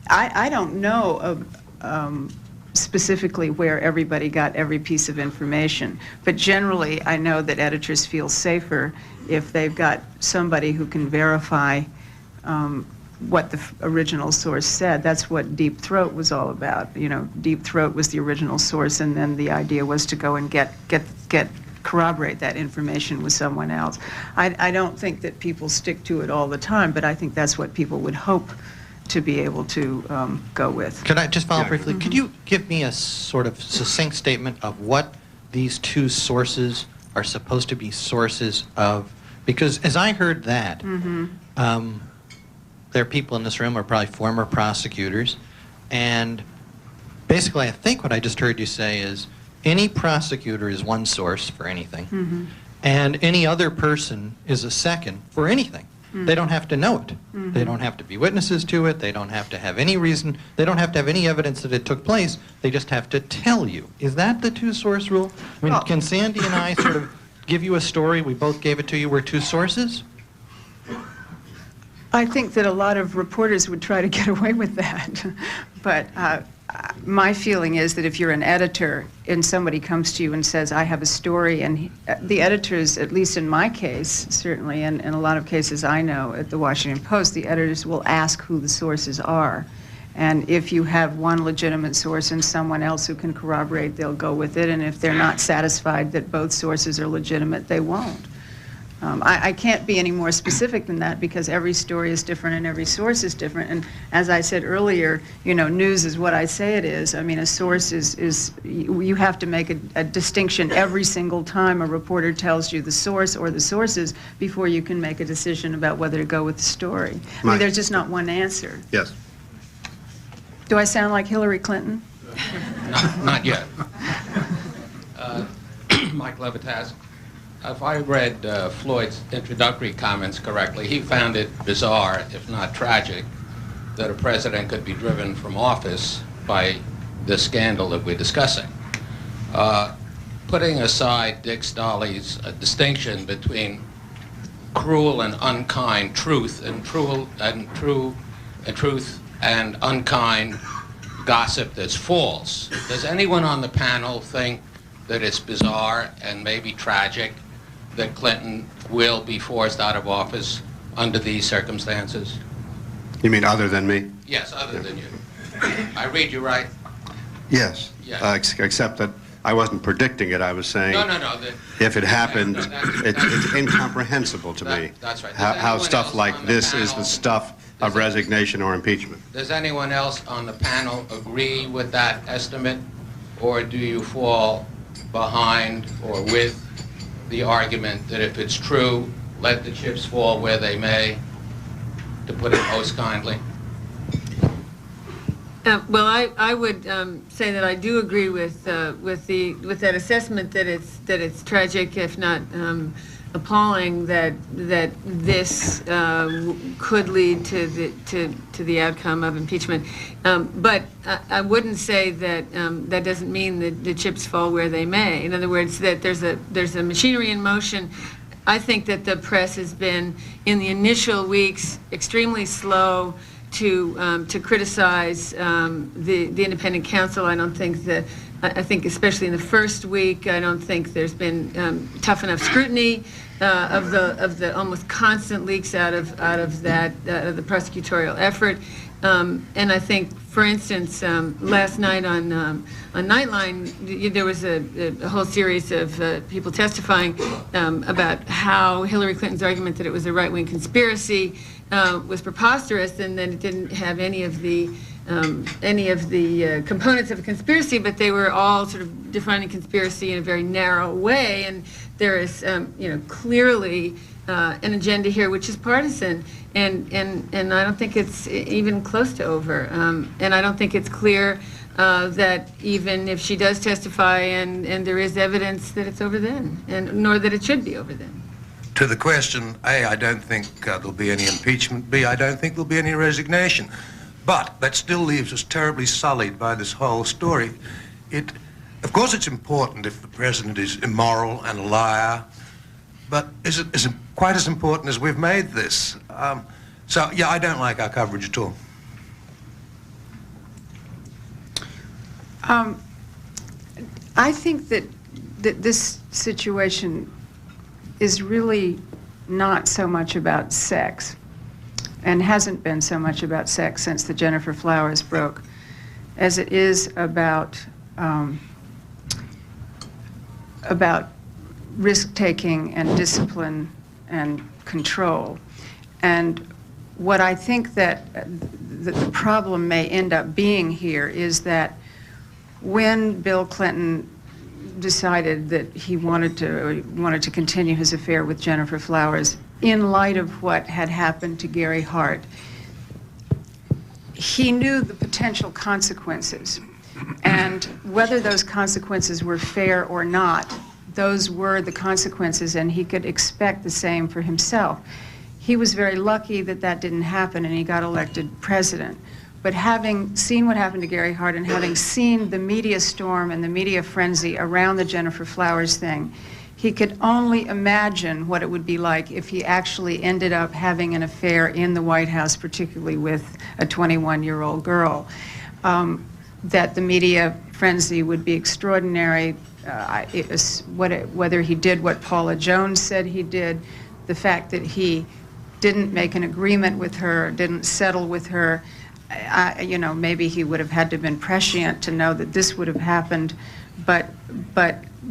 I don't know of, specifically where everybody got every piece of information, but generally I know that editors feel safer if they've got somebody who can verify what the original source said. That's what Deep Throat was all about. You know, Deep Throat was the original source, and then the idea was to go and corroborate that information with someone else. I don't think that people stick to it all the time, but I think that's what people would hope to be able to go with. Could I just follow up briefly? Could you give me a sort of succinct statement of what these two sources are supposed to be sources of? Because as I heard that, there are people in this room who are probably former prosecutors, and basically I think what I just heard you say is any prosecutor is one source for anything, and any other person is a second for anything. They don't have to know it. They don't have to be witnesses to it. They don't have to have any reason. They don't have to have any evidence that it took place. They just have to tell you. Is that the two-source rule? I mean, can Sandy and I sort of give you a story, we both gave it to you, we're two sources? I think that a lot of reporters would try to get away with that. But my feeling is that if you're an editor and somebody comes to you and says, I have a story, and the editors, at least in my case, certainly, and in a lot of cases I know at the Washington Post, the editors will ask who the sources are. And if you have one legitimate source and someone else who can corroborate, they'll go with it. And if they're not satisfied that both sources are legitimate, they won't. I can't be any more specific than that because every story is different and every source is different. And as I said earlier, you know, news is what I say it is. I mean, a source is you have to make a distinction every single time a reporter tells you the source or the sources before you can make a decision about whether to go with the story. I mean, there's just not one answer. Yes. Do I sound like Hillary Clinton? Not yet. Mike Levitas. If I read Floyd's introductory comments correctly, he found it bizarre, if not tragic, that a president could be driven from office by the scandal that we're discussing. Putting aside Dick Stolley's distinction between cruel and unkind truth and truth and unkind gossip that's false, does anyone on the panel think that it's bizarre and maybe tragic that Clinton will be forced out of office under these circumstances? You mean other than me? Yes, other than you. I read you right? Yes. Yes. Except that I wasn't predicting it. I was saying No. if it happened, it's incomprehensible to me. That's right. How stuff like this is the stuff of resignation or impeachment. Does anyone else on the panel agree with that estimate, or do you fall behind or with the argument that if it's true, let the chips fall where they may, to put it most kindly? Well, I would say that I do agree with that assessment that it's tragic, if not appalling, that this could lead to the outcome of impeachment. But I wouldn't say that that doesn't mean that the chips fall where they may. In other words, that there's a machinery in motion. I think that the press has been, in the initial weeks, extremely slow to criticize the independent counsel. I don't think that. I think especially in the first week, I don't think there's been tough enough scrutiny of the almost constant leaks out of the prosecutorial effort. And I think, for instance, last night on Nightline, there was a whole series of people testifying about how Hillary Clinton's argument that it was a right-wing conspiracy was preposterous, and that it didn't have any of the components of a conspiracy, but they were all sort of defining conspiracy in a very narrow way. And there is, clearly an agenda here which is partisan, and I don't think it's even close to over. And I don't think it's clear that even if she does testify and there is evidence, that it's over then, and nor that it should be over then. To the question, A, I don't think there'll be any impeachment. B, I don't think there'll be any resignation. But that still leaves us terribly sullied by this whole story. Of course, it's important if the president is immoral and a liar, but is it quite as important as we've made this? So, yeah, I don't like our coverage at all. I think that this situation is really not so much about sex, and hasn't been so much about sex since the Gennifer Flowers broke, as it is about risk-taking and discipline and control. And what I think that the problem may end up being here is that when Bill Clinton decided that he wanted to continue his affair with Gennifer Flowers, in light of what had happened to Gary Hart, he knew the potential consequences. And whether those consequences were fair or not, those were the consequences, and he could expect the same for himself. He was very lucky that that didn't happen and he got elected president. But having seen what happened to Gary Hart and having seen the media storm and the media frenzy around the Gennifer Flowers thing, he could only imagine what it would be like if he actually ended up having an affair in the White House, particularly with a 21-year-old girl. That the media frenzy would be extraordinary. Whether he did what Paula Jones said he did, the fact that he didn't make an agreement with her, didn't settle with her, maybe he would have had to have been prescient to know that this would have happened, but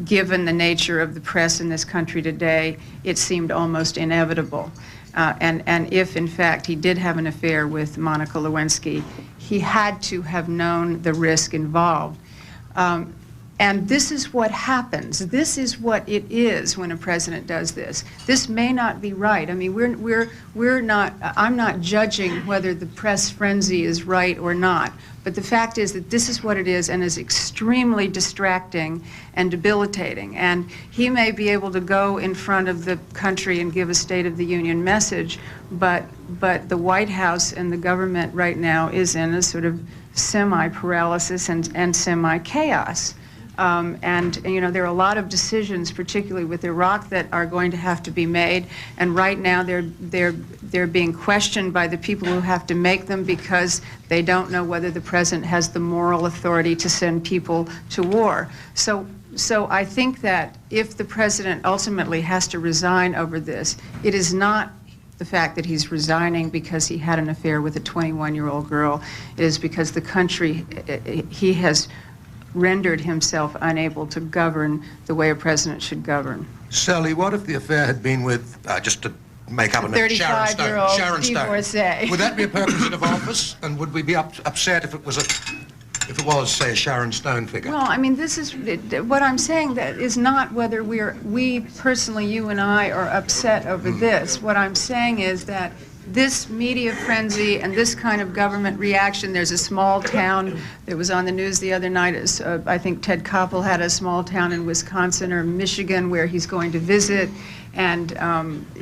given the nature of the press in this country today, it seemed almost inevitable. And if, in fact, he did have an affair with Monica Lewinsky, he had to have known the risk involved. And this is what happens. This is what it is when a president does this. This may not be right. I mean, we're not, I'm not judging whether the press frenzy is right or not. But the fact is that this is what it is, and is extremely distracting and debilitating. And he may be able to go in front of the country and give a State of the Union message, but the White House and the government right now is in a sort of semi-paralysis and semi-chaos. There are a lot of decisions, particularly with Iraq, that are going to have to be made. And right now, they're being questioned by the people who have to make them because they don't know whether the president has the moral authority to send people to war. So I think that if the president ultimately has to resign over this, it is not the fact that he's resigning because he had an affair with a 21-year-old girl. It is because the country, he has rendered himself unable to govern the way a president should govern. Sally, what if the affair had been with, just to make up a name, Sharon Stone? 35-year-old divorcee. Would that be a perquisite of office? And would we be upset if it was, say, a Sharon Stone figure? Well, I mean, this is what I'm saying. That is not whether we personally, you and I, are upset over this. What I'm saying is that this media frenzy and this kind of government reaction, there's a small town that was on the news the other night. I think Ted Koppel had a small town in Wisconsin or Michigan where he's going to visit, and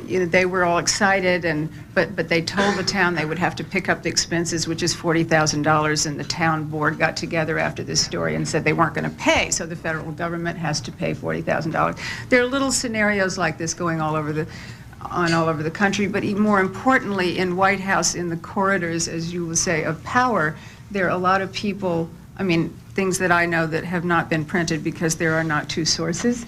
they were all excited, but they told the town they would have to pick up the expenses, which is $40,000, and the town board got together after this story and said they weren't going to pay, so the federal government has to pay $40,000. There are little scenarios like this going all over the country, but even more importantly, in White House, in the corridors, as you will say, of power, there are a lot of people, I mean, things that I know that have not been printed because there are not two sources,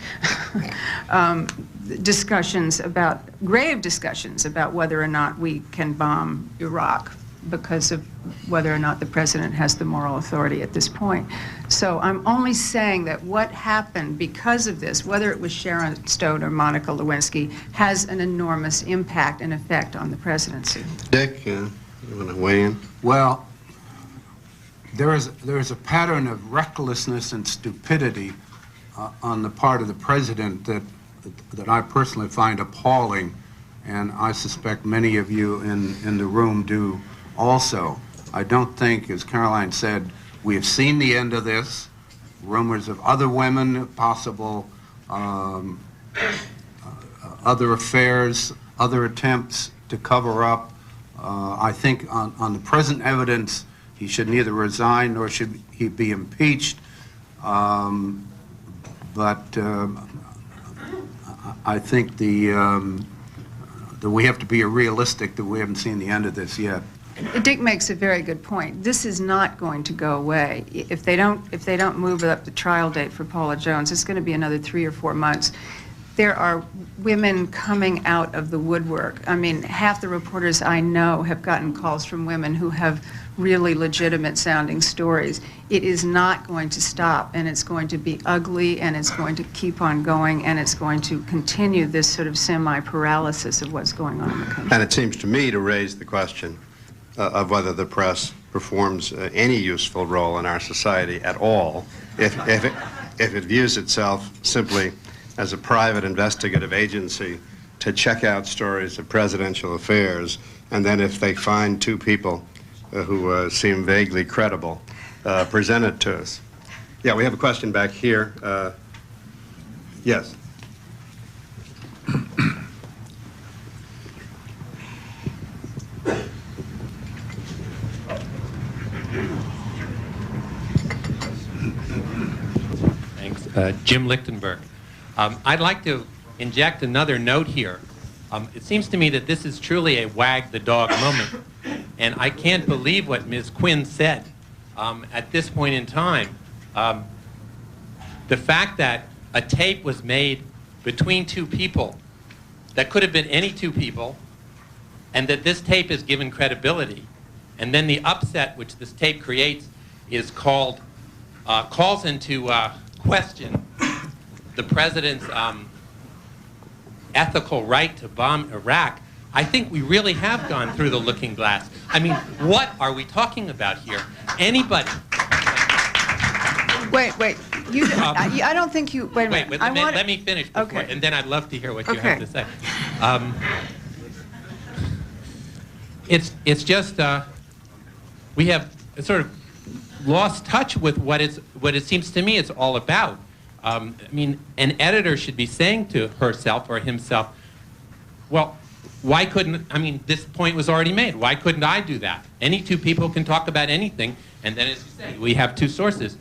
grave discussions about whether or not we can bomb Iraq because of whether or not the president has the moral authority at this point. So I'm only saying that what happened because of this, whether it was Sharon Stone or Monica Lewinsky, has an enormous impact and effect on the presidency. Dick, you want to weigh in? Well, there is a pattern of recklessness and stupidity on the part of the president that I personally find appalling, and I suspect many of you in the room do also. I don't think, as Caroline said, we have seen the end of this. Rumors of other women, possible other affairs, other attempts to cover up. I think on the present evidence, he should neither resign nor should he be impeached. But I think that we have to be realistic that we haven't seen the end of this yet. Dick makes a very good point. This is not going to go away. If they don't move up the trial date for Paula Jones, it's going to be another 3 or 4 months. There are women coming out of the woodwork. I mean, half the reporters I know have gotten calls from women who have really legitimate sounding stories. It is not going to stop, and it's going to be ugly, and it's going to keep on going, and it's going to continue this sort of semi-paralysis of what's going on in the country. And it seems to me to raise the question of whether the press performs any useful role in our society at all if it views itself simply as a private investigative agency to check out stories of presidential affairs, and then if they find 2 people who seem vaguely credible, present it to us. Yeah, we have a question back here. Yes. Thanks. Jim Lichtenberg. I'd like to inject another note here. It seems to me that this is truly a wag the dog moment, and I can't believe what Ms. Quinn said at this point in time. The fact that a tape was made between 2 people that could have been any 2 people, and that this tape is given credibility, and then the upset which this tape creates is calls into question the president's ethical right to bomb Iraq. I think we really have gone through the looking glass. I mean, what are we talking about here? Anybody? Wait. I don't think you. Wait a minute. Let me finish before, Okay. and then I'd love to hear what you have to say. It's just we have sort of lost touch with what it seems to me it's all about. I mean, an editor should be saying to herself or himself, well, why couldn't, I mean, this point was already made. Why couldn't I do that? Any 2 people can talk about anything, and then, as you say, we have 2 sources.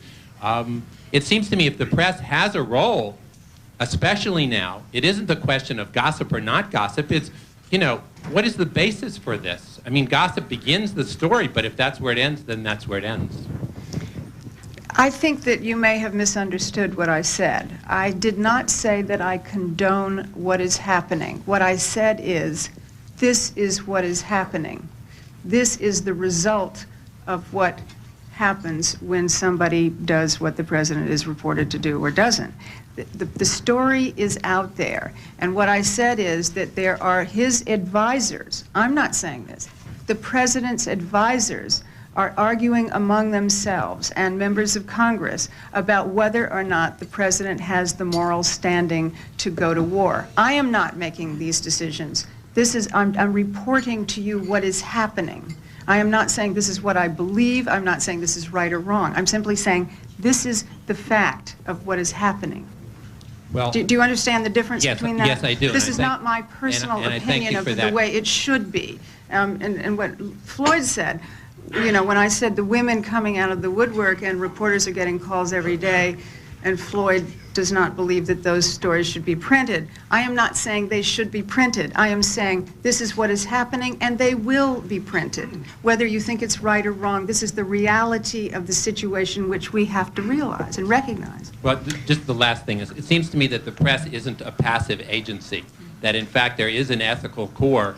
It seems to me if the press has a role, especially now, it isn't the question of gossip or not gossip. It's, you know, what is the basis for this? I mean, gossip begins the story, but if that's where it ends, then that's where it ends. I think that you may have misunderstood what I said. I did not say that I condone what is happening. What I said is, this is what is happening. This is the result of what happens when somebody does what the president is reported to do or doesn't. The story is out there. And what I said is that there are his advisors. I'm not saying this. The president's advisors are arguing among themselves and members of Congress about whether or not the president has the moral standing to go to war. I am not making these decisions. I'm reporting to you what is happening. I am not saying this is what I believe. I'm not saying this is right or wrong. I'm simply saying this is the fact of what is happening. Well, do you understand the difference between that? Yes, I do. This is not my personal opinion of the way it should be. And what Floyd said, you know, when I said the women coming out of the woodwork and reporters are getting calls every day, and Floyd does not believe that those stories should be printed, I am not saying they should be printed. I am saying this is what is happening, and they will be printed. Whether you think it's right or wrong, this is the reality of the situation which we have to realize and recognize. Well, just the last thing is, it seems to me that the press isn't a passive agency, that in fact there is an ethical core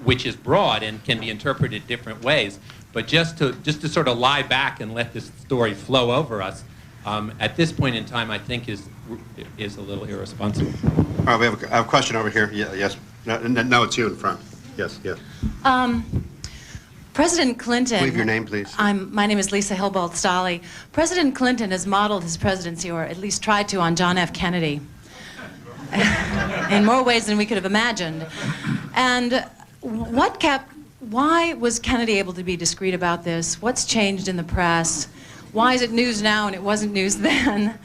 which is broad and can be interpreted different ways. But just to sort of lie back and let this story flow over us, at this point in time, I think is a little irresponsible. All right, we have a question over here. Yeah, yes. No, it's you in front. Yes. President Clinton... Leave your name, please. My name is Lisa Hilbolt-Stolle. President Clinton has modeled his presidency, or at least tried to, on John F. Kennedy in more ways than we could have imagined. And why was Kennedy able to be discreet about this? What's changed in the press? Why is it news now and it wasn't news then?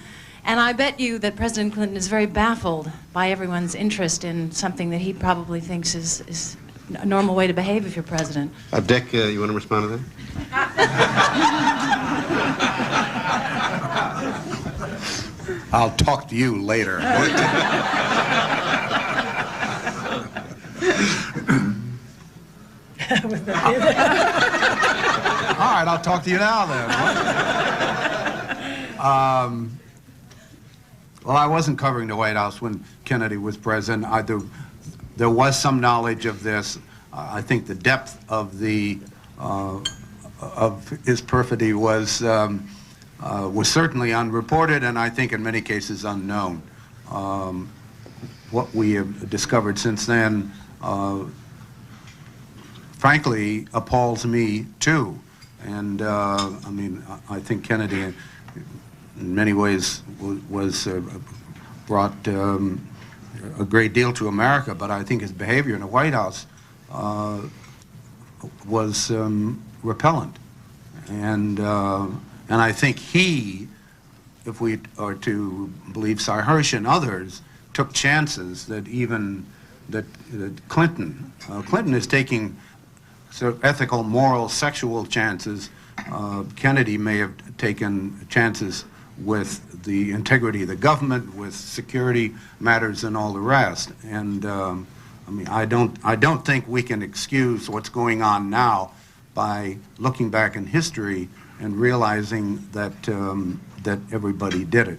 And I bet you that President Clinton is very baffled by everyone's interest in something that he probably thinks is a normal way to behave if you're president. Dick, you want to respond to that? I'll talk to you later. All right, I'll talk to you now then. Well, I wasn't covering the White House when Kennedy was president. There was some knowledge of this. I think the depth of his perfidy was certainly unreported, and I think in many cases unknown. What we have discovered since then, frankly, appalls me too. And I mean, I think Kennedy, in many ways, brought a great deal to America, but I think his behavior in the White House was repellent. And I think he, if we are to believe Sy Hersh and others, took chances that Clinton is taking sort of ethical, moral, sexual chances. Kennedy may have taken chances with the integrity of the government, with security matters and all the rest. And I mean, I don't think we can excuse what's going on now by looking back in history and realizing that that everybody did it.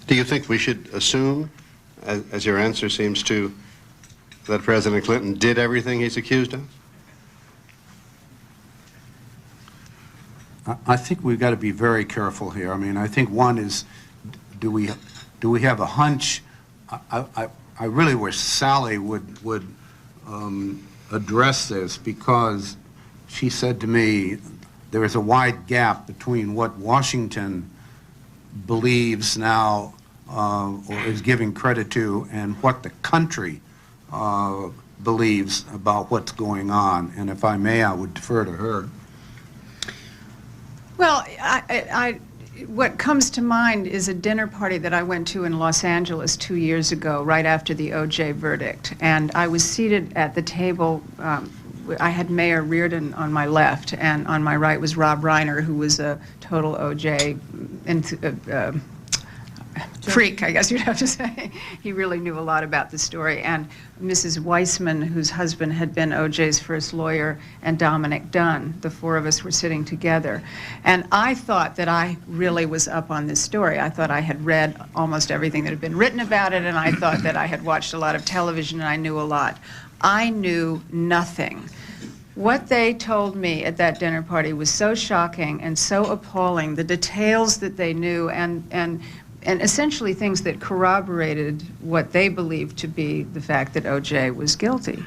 Do you think we should assume, as your answer seems to, that President Clinton did everything he's accused of? I think we've got to be very careful here. I mean, I think one is, do we have a hunch? I really wish Sally would address this, because she said to me there is a wide gap between what Washington believes now or is giving credit to and what the country believes about what's going on. And if I may, I would defer to her. Well, what comes to mind is a dinner party that I went to in Los Angeles 2 years ago, right after the O.J. verdict. And I was seated at the table. I had Mayor Reardon on my left, and on my right was Rob Reiner, who was a total O.J. freak, I guess you'd have to say. He really knew a lot about the story. And Mrs. Weissman, whose husband had been O.J.'s first lawyer, and Dominic Dunn. The four of us were sitting together. And I thought that I really was up on this story. I thought I had read almost everything that had been written about it, and I thought that I had watched a lot of television and I knew a lot. I knew nothing. What they told me at that dinner party was so shocking and so appalling, the details that they knew, and essentially things that corroborated what they believed to be the fact that O.J. was guilty.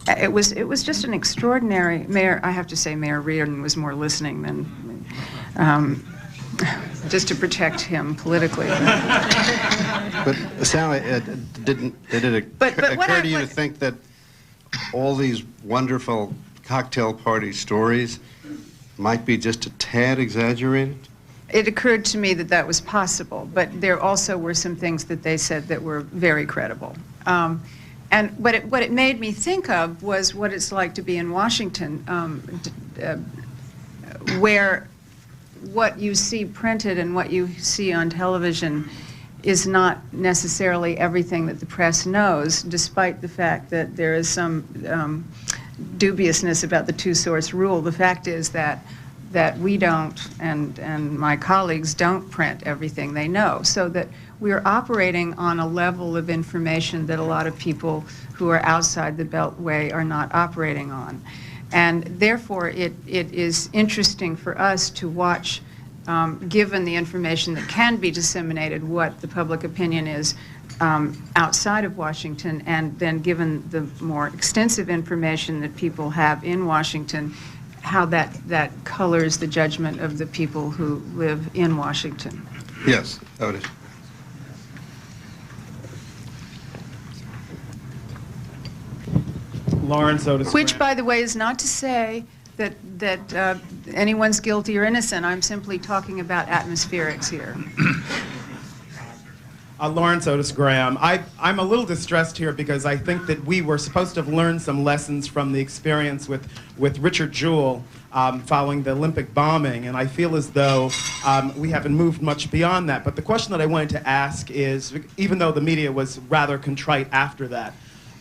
It was just an extraordinary. Mayor, I have to say, Mayor Reardon was more listening than just to protect him politically. But Sally, did it occur to you to think that all these wonderful cocktail party stories might be just a tad exaggerated? It occurred to me that that was possible, but there also were some things that they said that were very credible. And what it made me think of was what it's like to be in Washington, where what you see printed and what you see on television is not necessarily everything that the press knows, despite the fact that there is some dubiousness about the two-source rule. The fact is that we don't, and my colleagues don't print everything they know, so that we're operating on a level of information that a lot of people who are outside the Beltway are not operating on. And therefore, it is interesting for us to watch, given the information that can be disseminated, what the public opinion is outside of Washington, and then given the more extensive information that people have in Washington, how that colors the judgment of the people who live in Washington. Yes, Otis. Lawrence Otis. Which, by the way, is not to say that anyone's guilty or innocent. I'm simply talking about atmospherics here. Lawrence Otis Graham. I'm a little distressed here because I think that we were supposed to have learned some lessons from the experience with Richard Jewell following the Olympic bombing, and I feel as though we haven't moved much beyond that. But the question that I wanted to ask is, even though the media was rather contrite after that,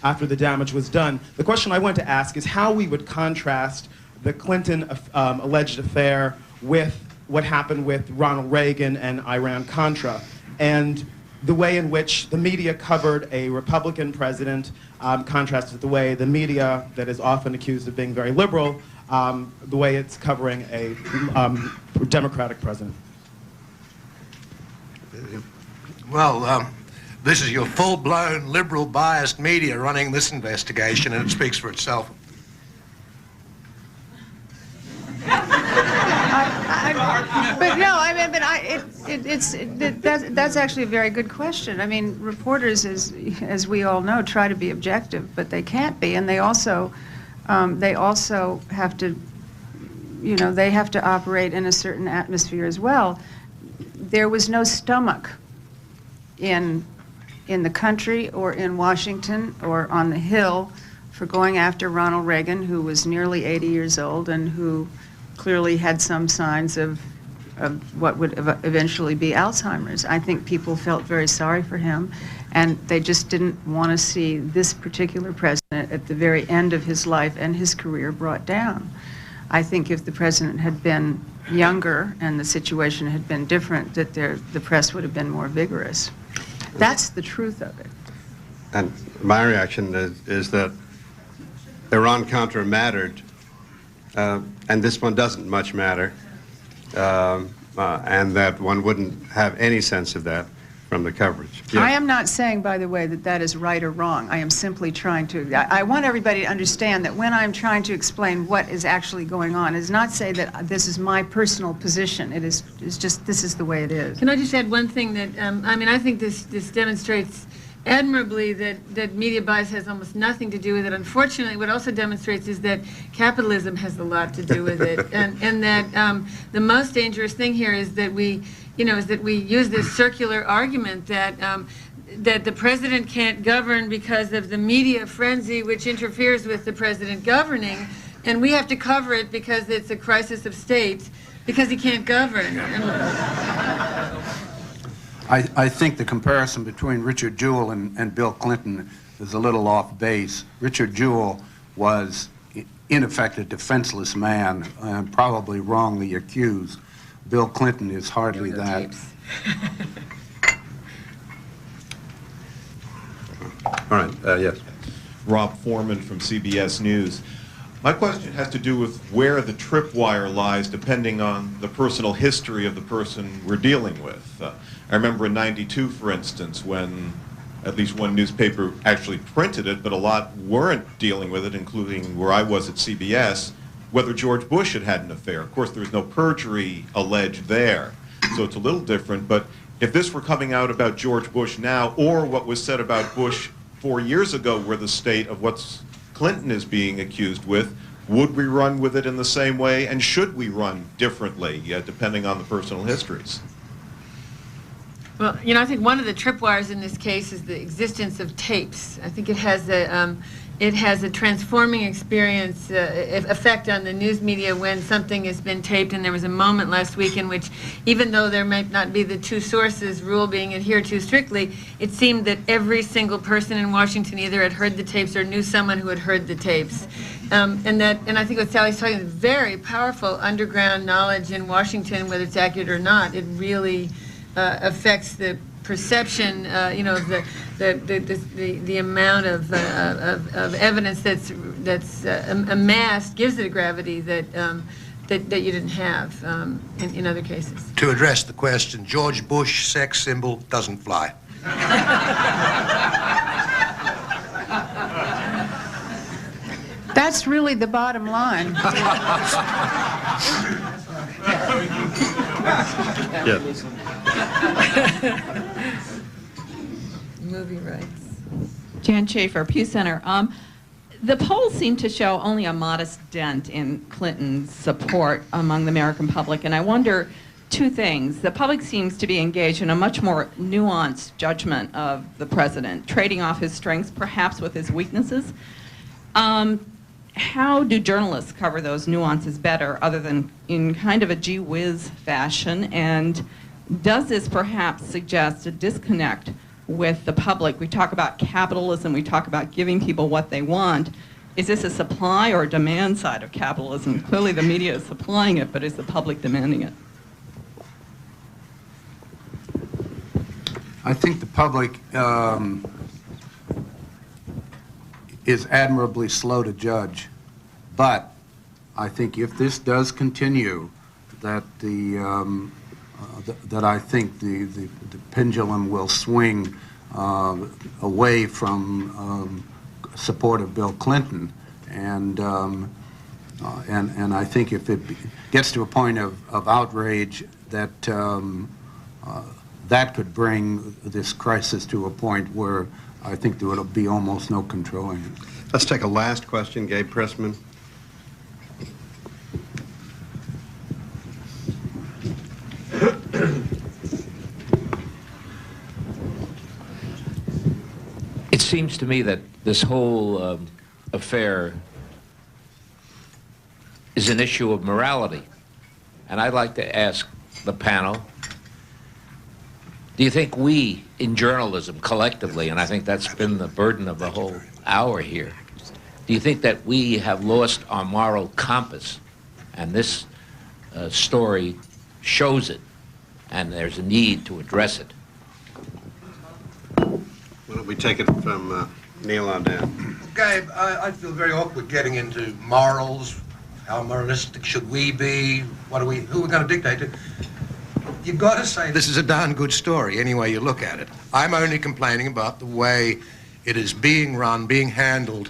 after the damage was done. The question I want to ask is how we would contrast the Clinton alleged affair with what happened with Ronald Reagan and Iran-Contra, and the way in which the media covered a Republican president contrasted with the way the media that is often accused of being very liberal, the way it's covering a Democratic president. Well, this is your full-blown liberal biased media running this investigation, and it speaks for itself. But no, I mean, but that's actually a very good question. I mean, reporters, as we all know, try to be objective, but they can't be, and they also have to, you know, they have to operate in a certain atmosphere as well. There was no stomach in the country or in Washington or on the Hill for going after Ronald Reagan, who was nearly 80 years old and who clearly had some signs of what would eventually be Alzheimer's. I think people felt very sorry for him, and they just didn't want to see this particular president at the very end of his life and his career brought down. I think if the president had been younger and the situation had been different, that the press would have been more vigorous. That's the truth of it. And my reaction is that Iran-Contra mattered, and this one doesn't much matter, and that one wouldn't have any sense of that from the coverage. Yes. I am not saying, by the way, that that is right or wrong. I am simply trying to, I want everybody to understand that when I'm trying to explain what is actually going on, is not say that this is my personal position. It's just, this is the way it is. Can I just add one thing that, I mean, I think this demonstrates admirably that media bias has almost nothing to do with it. Unfortunately, what also demonstrates is that capitalism has a lot to do with it, and that the most dangerous thing here is that we use this circular argument that that the president can't govern because of the media frenzy which interferes with the president governing, and we have to cover it because it's a crisis of state because he can't govern. I think the comparison between Richard Jewell and Bill Clinton is a little off base. Richard Jewell was, in effect, a defenseless man, and probably wrongly accused. Bill Clinton is hardly that. All right, yes. Rob Foreman from CBS News. My question has to do with where the tripwire lies depending on the personal history of the person we're dealing with. I remember in '92, for instance, when at least one newspaper actually printed it, but a lot weren't dealing with it, including where I was at CBS, whether George Bush had had an affair. Of course, there was no perjury alleged there, so it's a little different. But if this were coming out about George Bush now, or what was said about Bush 4 years ago, where the state of what Clinton is being accused with, would we run with it in the same way, and should we run differently, depending on the personal histories? Well, you know, I think one of the tripwires in this case is the existence of tapes. I think it has a transforming experience effect on the news media when something has been taped. And there was a moment last week in which, even though there might not be the two sources rule being adhered to strictly, it seemed that every single person in Washington either had heard the tapes or knew someone who had heard the tapes. And I think what Sally's talking about is very powerful underground knowledge in Washington, whether it's accurate or not. It really affects the perception, you know, the amount of evidence that's amassed gives it a gravity that that you didn't have in other cases. To address the question, George Bush sex symbol doesn't fly. That's really the bottom line. Yes. Movie rights. Jan Schaefer, Pew Center. The polls seem to show only a modest dent in Clinton's support among the American public, and I wonder two things. The public seems to be engaged in a much more nuanced judgment of the president, trading off his strengths perhaps with his weaknesses. How do journalists cover those nuances better other than in kind of a gee whiz fashion? And does this perhaps suggest a disconnect with the public. We talk about capitalism, we talk about giving people what they want. Is this a supply or demand side of capitalism? Clearly the media is supplying it, but is the public demanding it? I think the public is admirably slow to judge, but I think if this does continue, that that I think the pendulum will swing away from support of Bill Clinton, and I think if it gets to a point of outrage, that that could bring this crisis to a point where I think there will be almost no controlling it. Let's take a last question, Gabe Pressman. It seems to me that this whole affair is an issue of morality. And I'd like to ask the panel, do you think we in journalism collectively, and I think that's been the burden of the whole hour here, do you think that we have lost our moral compass? And this story shows it, and there's a need to address it. Why don't we take it from Neil on down? Gabe, I feel very awkward getting into morals. How moralistic should we be? Who are we going to dictate to? You've got to say this is a darn good story any way you look at it. I'm only complaining about the way it is being run, being handled.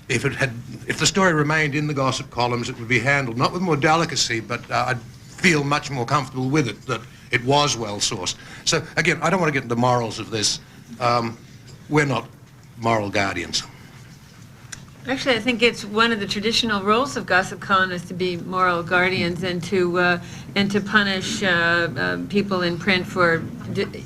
If the story remained in the gossip columns, it would be handled not with more delicacy, but I'd feel much more comfortable with it, that it was well sourced. So again, I don't want to get into the morals of this. We're not moral guardians. Actually, I think it's one of the traditional roles of gossip columnists to be moral guardians and to punish people in print for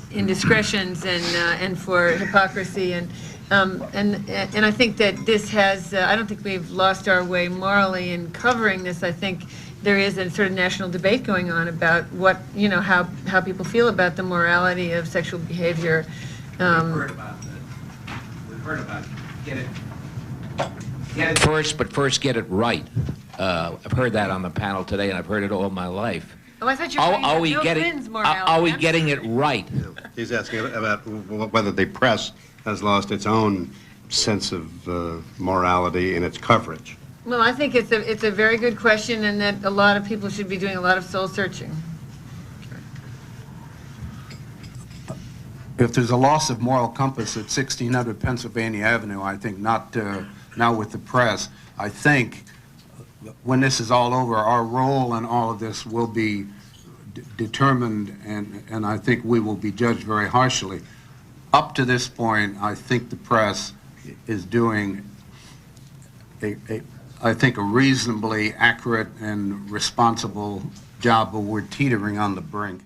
indiscretions and for hypocrisy and I think that this has. I don't think we've lost our way morally in covering this. I think there is a sort of national debate going on about what how people feel about the morality of sexual behavior. We've heard about it. Get it first, but first get it right. I've heard that on the panel today, and I've heard it all my life. Oh, I thought you were saying are we Bill Clinton's morality. Are we getting it right? He's asking about whether the press has lost its own sense of morality in its coverage. Well, I think it's a very good question, and that a lot of people should be doing a lot of soul searching. If there's a loss of moral compass at 1600 Pennsylvania Avenue, I think not now with the press. I think when this is all over, our role in all of this will be determined, and I think we will be judged very harshly. Up to this point, I think the press is doing I think a reasonably accurate and responsible job, but we're teetering on the brink.